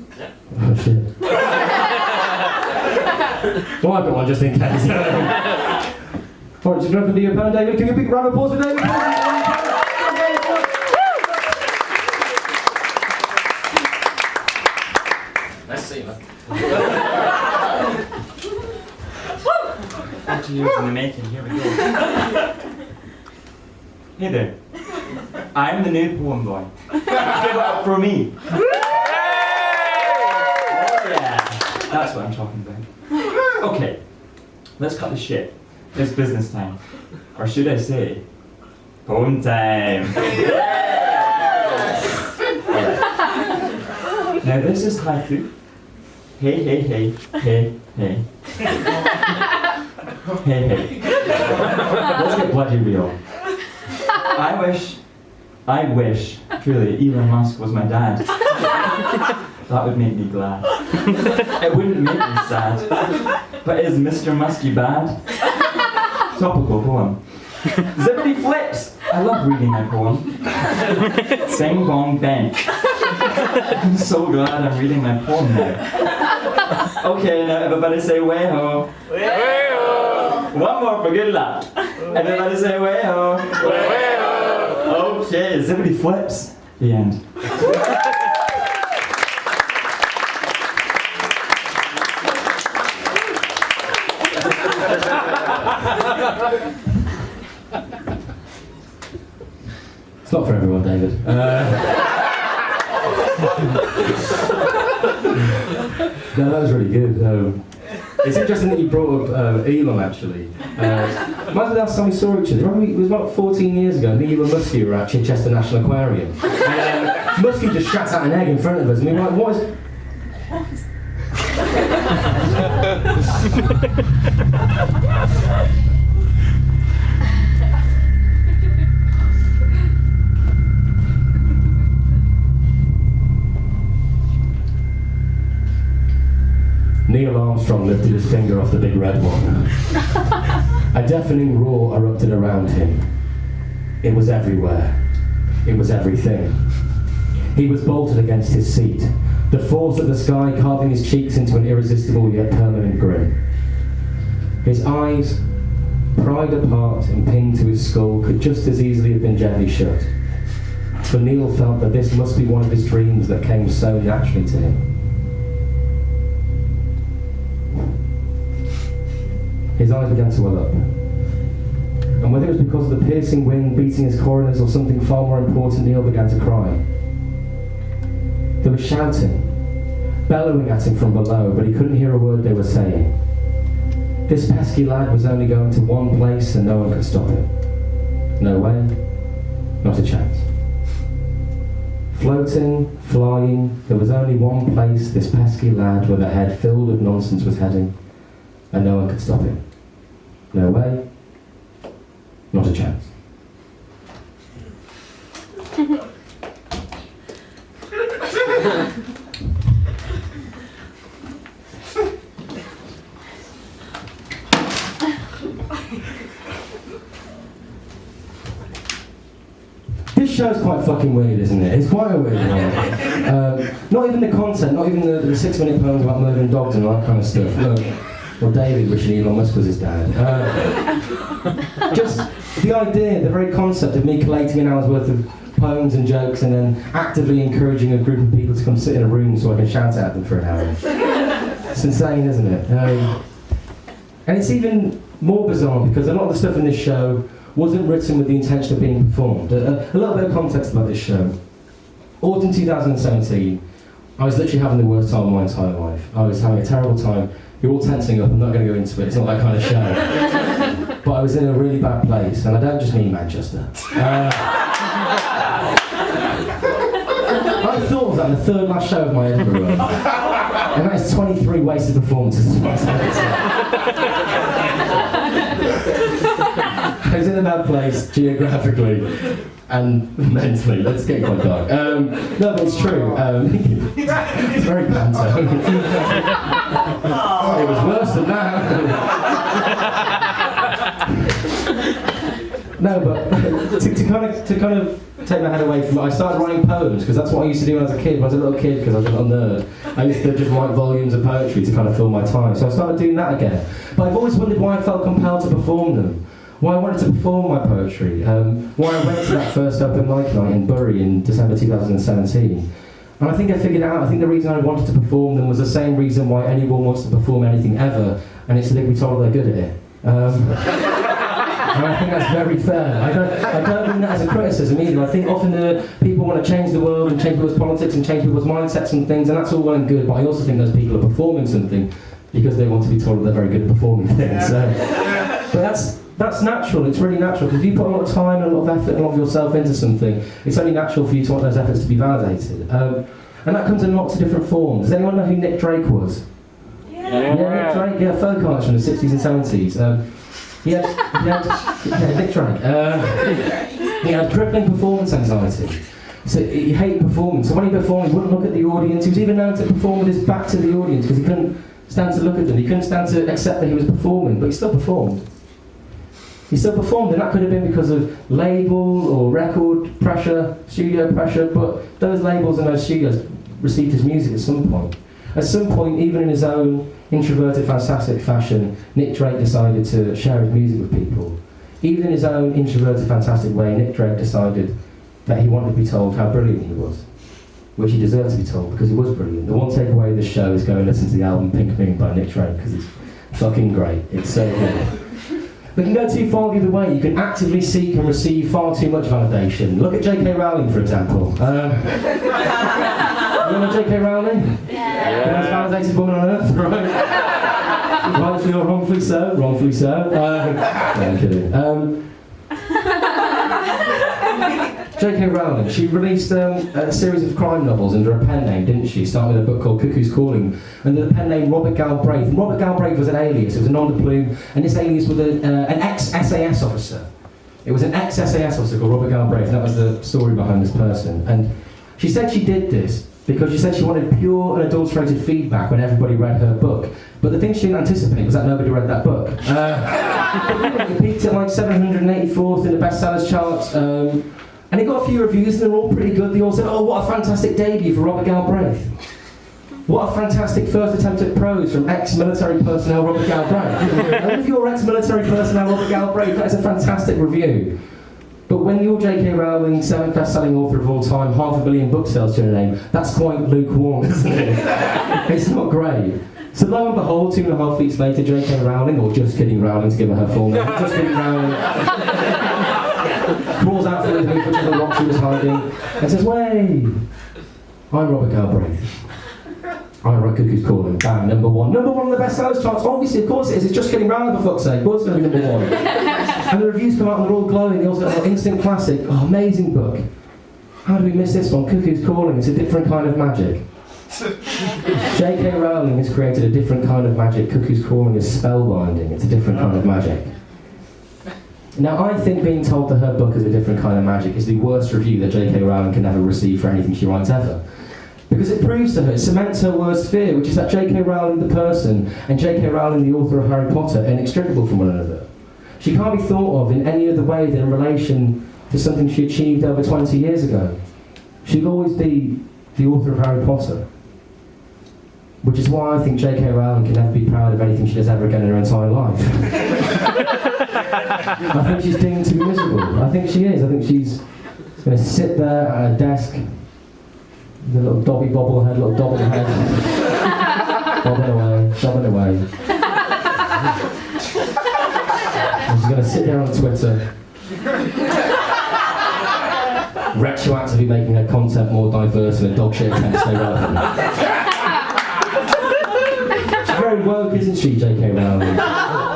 Oh shit. Well, I've got one just in case. Alright, just going to do your poem, David. Can you give a big round of applause for David? Nice to see you, man. 40 years in the making, here we go. Hey there. I'm the new poem boy. Give it up for me. That's what I'm talking about. Okay, let's cut the shit. It's business time. Or should I say, poem time. Now this is haiku. Hey, hey, hey, hey, hey. Hey, hey. Let's get bloody real. I wish, truly, Elon Musk was my dad. That would make me glad. It wouldn't make me sad. But is Mr. Muskie bad? Topical poem. Zippity flips! I love reading my poem. Bang bong bang. I'm so glad I'm reading my poem now. Okay, now everybody say way-ho. Way-ho! One more for good luck. Everybody say way-ho. Way-ho! Okay, zippity flips. The end. It's not for everyone, David. No, that was really good. It's interesting that you brought up Elon, actually. Might be the last time we saw each other. It was about 14 years ago. Me and Elon Muskie were at Chichester National Aquarium. And Muskie just shat out an egg in front of us. And we were like, what is... Neil Armstrong lifted his finger off the big red one. A deafening roar erupted around him. It was everywhere. It was everything. He was bolted against his seat, the force of the sky carving his cheeks into an irresistible yet permanent grin. His eyes, pried apart and pinned to his skull, could just as easily have been gently shut. For Neil felt that this must be one of his dreams that came so naturally to him. His eyes began to well up. And whether it was because of the piercing wind beating his coroners or something far more important, Neil began to cry. They were shouting, bellowing at him from below, but he couldn't hear a word they were saying. This pesky lad was only going to one place and no one could stop him. No way, not a chance. Floating, flying, there was only one place this pesky lad with a head filled with nonsense was heading, and no one could stop him. No way, not a chance. This show's quite fucking weird, isn't it? It's quite a weird one. Not even the content, not even the 6-minute poems about murdering dogs and all that kind of stuff. No. Well, David wishing Elon Musk was his dad. Just the idea, the very concept of me collating an hour's worth of poems and jokes and then actively encouraging a group of people to come sit in a room so I can shout at them for an hour. It's insane, isn't it? And it's even more bizarre because a lot of the stuff in this show wasn't written with the intention of being performed. A little bit of context about this show. Autumn 2017, I was literally having the worst time of my entire life. I was having a terrible time. You're all tensing up, I'm not going to go into it, it's not that kind of show. But I was in a really bad place, and I don't just mean Manchester. I thought of that in the third last show of my Edinburgh run. And that is 23 wasted performances. I was in a bad place geographically and mentally. Let's get quite dark. No, but it's true. It's very panto. It was worse than that. No, but to kind of take my head away from it, I started writing poems because that's what I used to do when I was a kid. When I was a little kid, because I was a little nerd, I used to just write volumes of poetry to kind of fill my time. So I started doing that again. But I've always wondered why I felt compelled to perform them. Why I wanted to perform my poetry. Why I went to that first open mic night in Bury in December 2017. And I think I figured it out. I think the reason I wanted to perform them was the same reason why anyone wants to perform anything ever, and it's so they can be told they're good at it. And I think that's very fair. I don't mean that as a criticism either. I think often the people want to change the world and change people's politics and change people's mindsets and things, and that's all well and good, but I also think those people are performing something because they want to be told that they're very good at performing things. But that's natural, it's really natural, because if you put a lot of time and a lot of effort and a lot of yourself into something, it's only natural for you to want those efforts to be validated. And that comes in lots of different forms. Does anyone know who Nick Drake was? Yeah, Nick Drake, yeah, folk artist from the 60s and 70s. Nick Drake. He had crippling performance anxiety. So he hated performance. So when he performed, he wouldn't look at the audience. He was even known to perform with his back to the audience because he couldn't stand to look at them. He couldn't stand to accept that he was performing, but he still performed. He still performed, and that could have been because of label or record pressure, studio pressure, but those labels and those studios received his music at some point. At some point, even in his own introverted, fantastic fashion, Nick Drake decided to share his music with people. Even in his own introverted, fantastic way, Nick Drake decided that he wanted to be told how brilliant he was, which he deserved to be told because he was brilliant. The one takeaway of this show is go and listen to the album Pink Moon by Nick Drake because it's fucking great. It's so good. We can go too far the other way. You can actively seek and receive far too much validation. Look at J.K. Rowling, for example. You know J.K. Rowling? Yeah. The most validated woman on earth, right? Rightfully or wrongfully so. Wrongfully so. No, I'm kidding. J.K. Rowling, she released a series of crime novels under a pen name, didn't she? Starting with a book called Cuckoo's Calling, under the pen name Robert Galbraith. And Robert Galbraith was an alias, it was a nom de plume, and this alias was an ex-SAS officer. It was an ex-SAS officer called Robert Galbraith, and that was the story behind this person. And she said she did this because she said she wanted pure, unadulterated feedback when everybody read her book. But the thing she didn't anticipate was that nobody read that book. It peaked at like 784th in the bestsellers charts. And it got a few reviews and they're all pretty good. They all said, oh, what a fantastic debut for Robert Galbraith. What a fantastic first attempt at prose from ex-military personnel Robert Galbraith. And if you're ex-military personnel Robert Galbraith, that is a fantastic review. But when you're J.K. Rowling, 7th best-selling author of all time, 500 million book sales to your name, that's quite lukewarm, isn't it? It's not great. So lo and behold, 2.5 weeks later, J.K. Rowling, or just kidding Rowling to give her full name, just kidding Rowling, crawls out from the which of the rock she was hiding, and says, "Way, I'm Robert Galbraith. I wrote Cuckoo's Calling." Bam, number one on the bestsellers charts. Obviously, of course it is. It's just kidding Rowling for fuck's sake. Of course it's going to be number one. And the reviews come out and they're all glowing. They also have instant classic. Oh, amazing book. How do we miss this one? Cuckoo's Calling. It's a different kind of magic. J.K. Rowling has created a different kind of magic. Cuckoo's Calling is spellbinding. It's a different kind of magic. Now, I think being told that her book is a different kind of magic is the worst review that J.K. Rowling can ever receive for anything she writes ever. Because it proves to her, it cements her worst fear, which is that J.K. Rowling, the person, and J.K. Rowling, the author of Harry Potter, are inextricable from one another. She can't be thought of in any other way than in relation to something she achieved over 20 years ago. She'll always be the author of Harry Potter. Which is why I think J.K. Rowling can never be proud of anything she does ever again in her entire life. I think she's doomed to be miserable. I think she is. I think she's going to sit there at a desk, with a little dobby bobblehead, little dobbling head, bobbing away. And she's going to sit there on Twitter, retroactively making her content more diverse and a dog shit attempt to stay relevant. Very woke, isn't she, J.K. Rowling?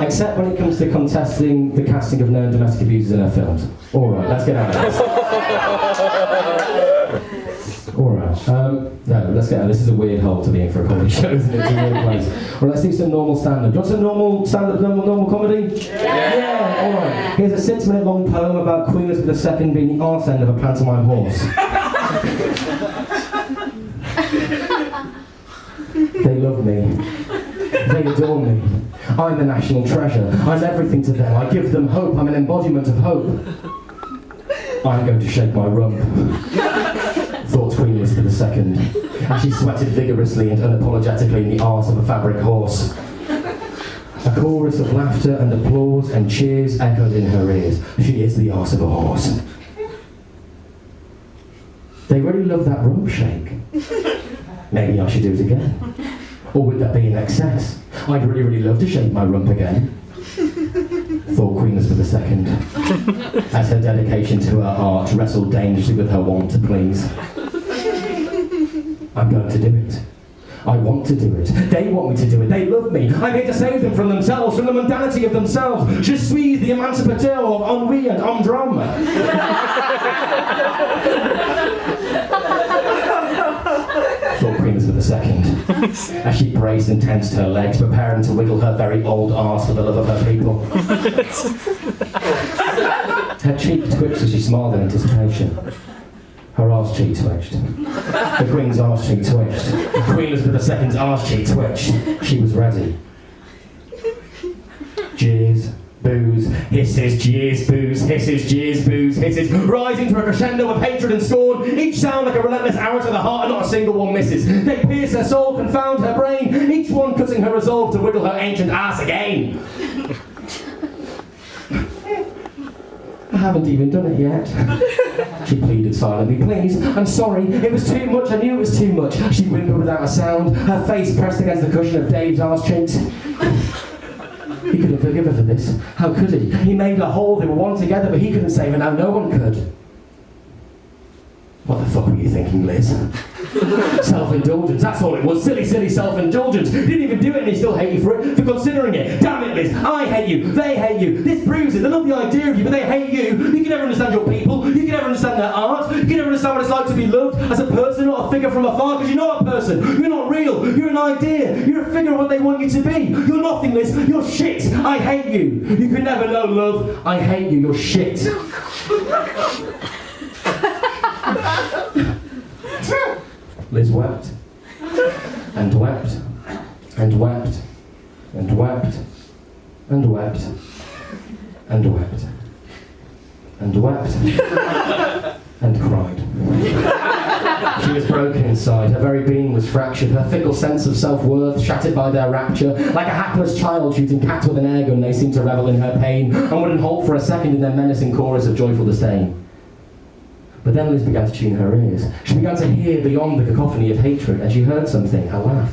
Except when it comes to contesting the casting of known domestic abusers in her films. Alright, let's get out of this. Alright. Right. No, let's get out. This is a weird hole to be in for a comedy show, isn't it? It's a weird place. Well, let's do some normal stand-up. Do you want some normal stand-up, normal comedy? Yeah, all right. Here's a 6-minute long poem about Queen Elizabeth II being the arse end of a pantomime horse. They love me. They adore me. I'm the national treasure. I'm everything to them. I give them hope. I'm an embodiment of hope. I'm going to shake my rump, thought Queen Elizabeth II, and she sweated vigorously and unapologetically in the arse of a fabric horse. A chorus of laughter and applause and cheers echoed in her ears. She is the arse of a horse. They really love that rump shake. Maybe I should do it again. Or would that be in excess? I'd really love to shake my rump again, thought Queen Elizabeth II, as her dedication to her art wrestled dangerously with her want to please. I'm going to do it. I want to do it. They want me to do it. They love me. I'm here to save them from themselves, from the mundanity of themselves. Je suis the émancipateur of ennui and humdrum. Thought Queen Elizabeth II, as she braced and tensed her legs, preparing to wiggle her very old arse for the love of her people. Her cheek twitched as she smiled in anticipation. Her arse cheek twitched. The Queen's arse cheek twitched. Queen Elizabeth II's arse cheek twitched. She was ready. Jeers, boos, hisses, jeers, boos, hisses, jeers, boos, hisses, rising to a crescendo of hatred and scorn, each sound like a relentless arrow to the heart, and not a single one misses. They pierce her soul, confound her brain, each one cutting her resolve to wiggle her ancient ass again. I haven't even done it yet. She pleaded silently. Please, I'm sorry, it was too much, I knew it was too much. She whimpered without a sound, her face pressed against the cushion of Dave's arse cheeks. He couldn't forgive her for this. How could he? He made her whole, they were one together, but he couldn't save her, now no one could. What the fuck were you thinking, Liz? Self-indulgence, that's all it was. Silly self-indulgence. You didn't even do it and they still hate you for it, for considering it. Damn it, Liz, I hate you, they hate you. This proves it, they love the idea of you, but they hate you. You can never understand your people, you can never understand their art, you can never understand what it's like to be loved as a person, not a figure from afar, because you're not a person, you're not real, you're an idea, you're a figure of what they want you to be. You're nothing, Liz, you're shit, I hate you. You can never know love, I hate you, you're shit. Liz wept, and wept, and wept, and wept, and wept, and wept, and wept, and cried. She was broken inside, her very being was fractured, her fickle sense of self-worth shattered by their rapture. Like a hapless child shooting cats with an air gun, they seemed to revel in her pain, and wouldn't halt for a second in their menacing chorus of joyful disdain. But then Liz began to tune her ears. She began to hear beyond the cacophony of hatred, and she heard something, a laugh.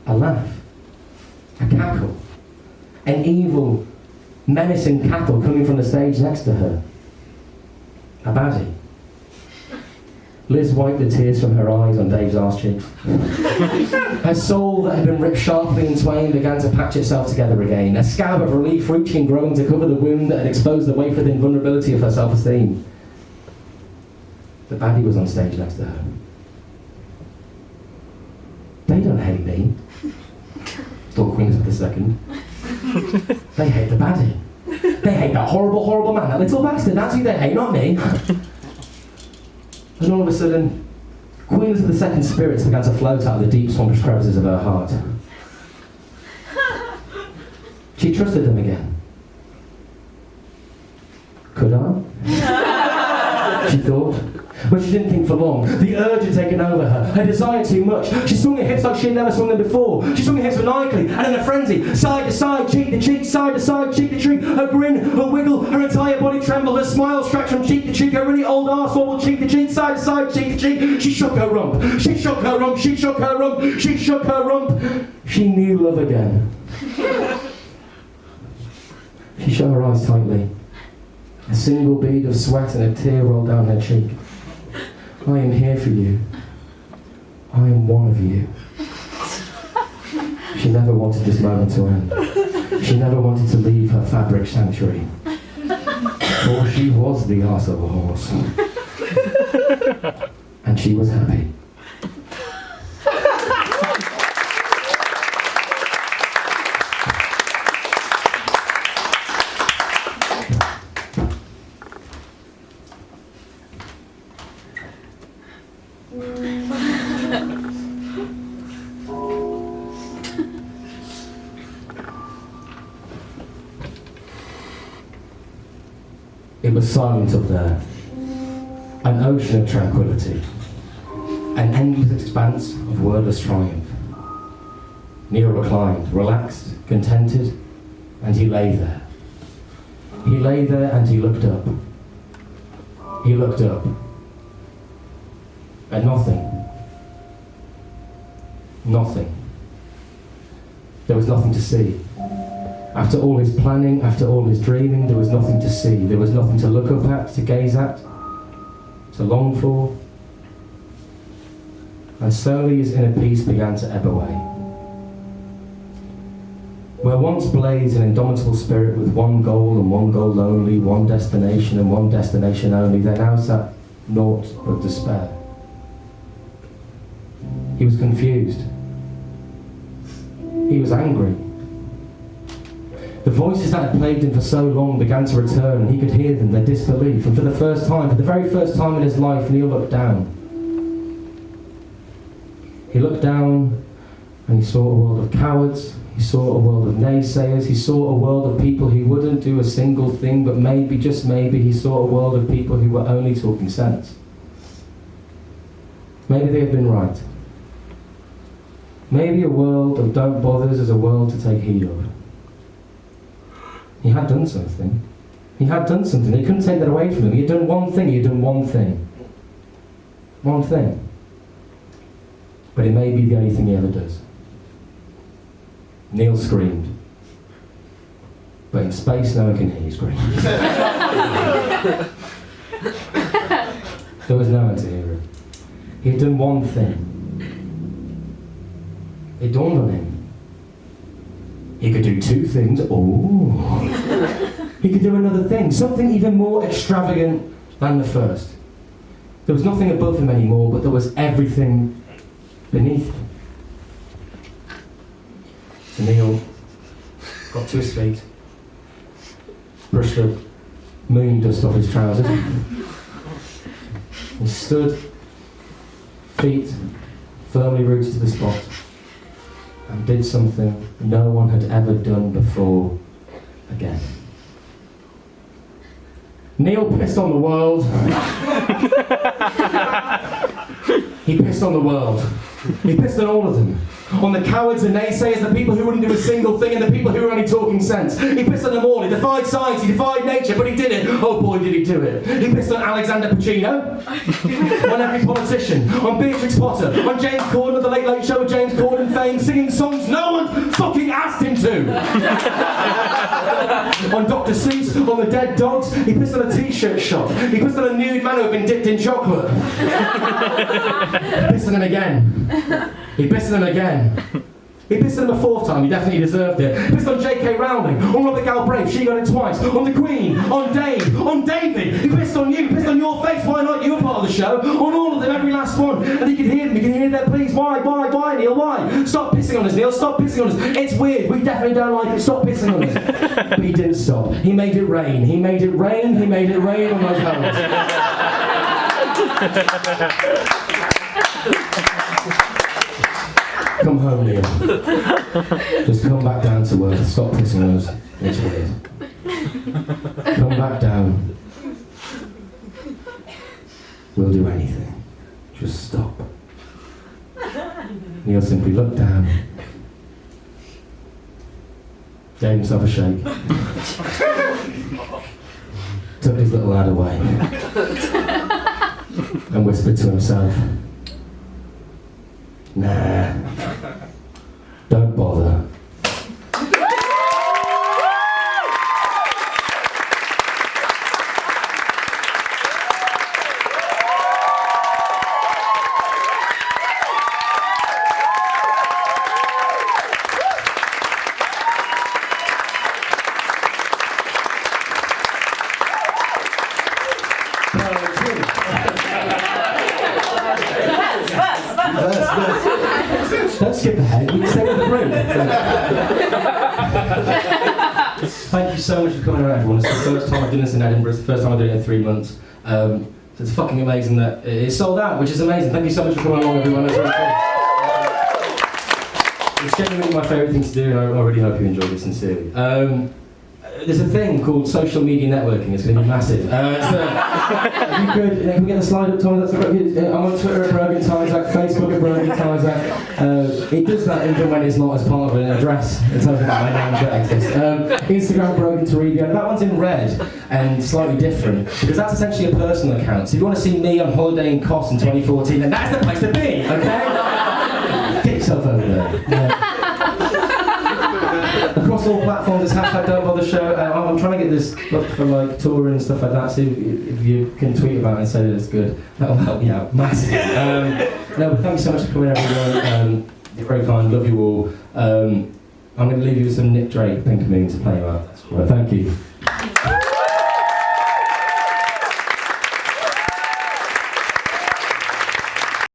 A laugh. A cackle. An evil, menacing cackle coming from the stage next to her. A baddie. Liz wiped the tears from her eyes on Dave's arse cheeks. Her soul that had been ripped sharply in twain began to patch itself together again, a scab of relief reaching and growing to cover the wound that had exposed the wafer-thin vulnerability of her self-esteem. The baddie was on stage next to her. They don't hate me, thought Queen Elizabeth II. They hate the baddie. They hate that horrible, horrible man, that little bastard. That's who they hate, not me. And all of a sudden, Queen Elizabeth II's spirits began to float out of the deep, swampish crevices of her heart. She trusted them again. Could I? She thought. But she didn't think for long. The urge had taken over her desire too much. She swung her hips like she had never swung them before. She swung her hips maniacally and in a frenzy, side to side, cheek to cheek, side to side, cheek to cheek. Her grin, her wiggle, her entire body trembled, her smile stretched from cheek to cheek, her really old arse wobbled cheek to cheek, side to side, cheek to cheek. She shook her rump, she shook her rump, she shook her rump, she shook her rump. She knew love again. She shut her eyes tightly. A single bead of sweat and a tear rolled down her cheek. I am here for you. I am one of you. She never wanted this moment to end. She never wanted to leave her fabric sanctuary. For she was the arse of a horse. and she was happy. It was silent up there, an ocean of tranquility, an endless expanse of wordless triumph. Neil reclined, relaxed, contented, and he lay there. He lay there and he looked up. He looked up at nothing. Nothing. There was nothing to see. After all his planning, after all his dreaming, there was nothing to see. There was nothing to look up at, to gaze at, to long for. And slowly his inner peace began to ebb away. Where once blazed an indomitable spirit with one goal and one goal only, one destination and one destination only, there now sat naught but despair. He was confused. He was angry. The voices that had plagued him for so long began to return, and he could hear them, their disbelief. And for the first time, for the very first time in his life, Neil looked down. He looked down and he saw a world of cowards, he saw a world of naysayers, he saw a world of people who wouldn't do a single thing, but maybe, just maybe, he saw a world of people who were only talking sense. Maybe they had been right. Maybe a world of don't bothers is a world to take heed of. He had done something. He had done something. They couldn't take that away from him. He had done one thing. He had done one thing. One thing. But it may be the only thing he ever does. Neil screamed. But in space, no one can hear you scream. There was no one to hear him. He had done one thing. It dawned on him. He could do two things. Oh. He could do another thing, something even more extravagant than the first. There was nothing above him anymore, but there was everything beneath him. So Neil got to his feet, brushed the moon dust off his trousers, and stood, feet firmly rooted to the spot, and did something no one had ever done before again. Neil pissed on the world. He pissed on the world. He pissed on all of them. On the cowards and naysayers, the people who wouldn't do a single thing, and the people who were only talking sense. He pissed on them all. He defied science, he defied nature, but he did it. Oh boy, did he do it. He pissed on Alexander Pacino, on every politician, on Beatrix Potter, on James Corden, on The Late Late Show with James Corden fame, singing songs no one fucking asked him to. On Dr. Seuss, on the dead dogs. He pissed on a t-shirt shop. He pissed on a nude man who had been dipped in chocolate. He pissed on him again. He pissed on him again. He pissed on him a fourth time, he definitely deserved it. He pissed on J.K. Rowling, on Robert Galbraith, she got it twice, on the Queen, on Dave, on David. He pissed on you, he pissed on your face, why not? You were part of the show. On all of them, every last one. And he could hear them, he could hear their pleas. Why, Neil, why? Stop pissing on us, Neil, stop pissing on us. It's weird, we definitely don't like it, stop pissing on us. But he didn't stop. He made it rain, he made it rain, he made it rain on those homes. Come home, Neil. Just come back down to earth. Stop pissing on us. It's weird. Come back down. We'll do anything. Just stop. Neil simply looked down, gave himself a shake, took his little lad away, and whispered to himself, nah, don't bother. skip ahead. We can stay with the room. Thank you so much for coming around, everyone. It's the first time I've done this in Edinburgh. It's the first time I'm doing it in 3 months. So it's fucking amazing that it's sold out, which is amazing. Thank you so much for coming along, everyone. It's really cool. It's genuinely my favourite thing to do, and I really hope you enjoyed it sincerely. There's a thing called social media networking. It's going to be massive. So if you could, can we get the slide up, Tom? I'm on Twitter at Bróccán Tyzack, Facebook at Bróccán Tyzack. It does that even when it's not as part of an address. It tells me that my name should exist. Instagram Bróccán Tyzack. That one's in red and slightly different because that's essentially a personal account. So if you want to see me on holiday in Kos in 2014, then that's the place to be. Okay? Get yourself over there. Across all platforms, it's hashtag Don't Bother Show. I'm trying to get this up for like touring and stuff like that. So if you can tweet about it and say that it's good, that'll help me out massively. No, but thank you so much for coming, everyone. You're very kind. Love you all. I'm going to leave you with some Nick Drake, Pink Moon, to play you out. Thank you.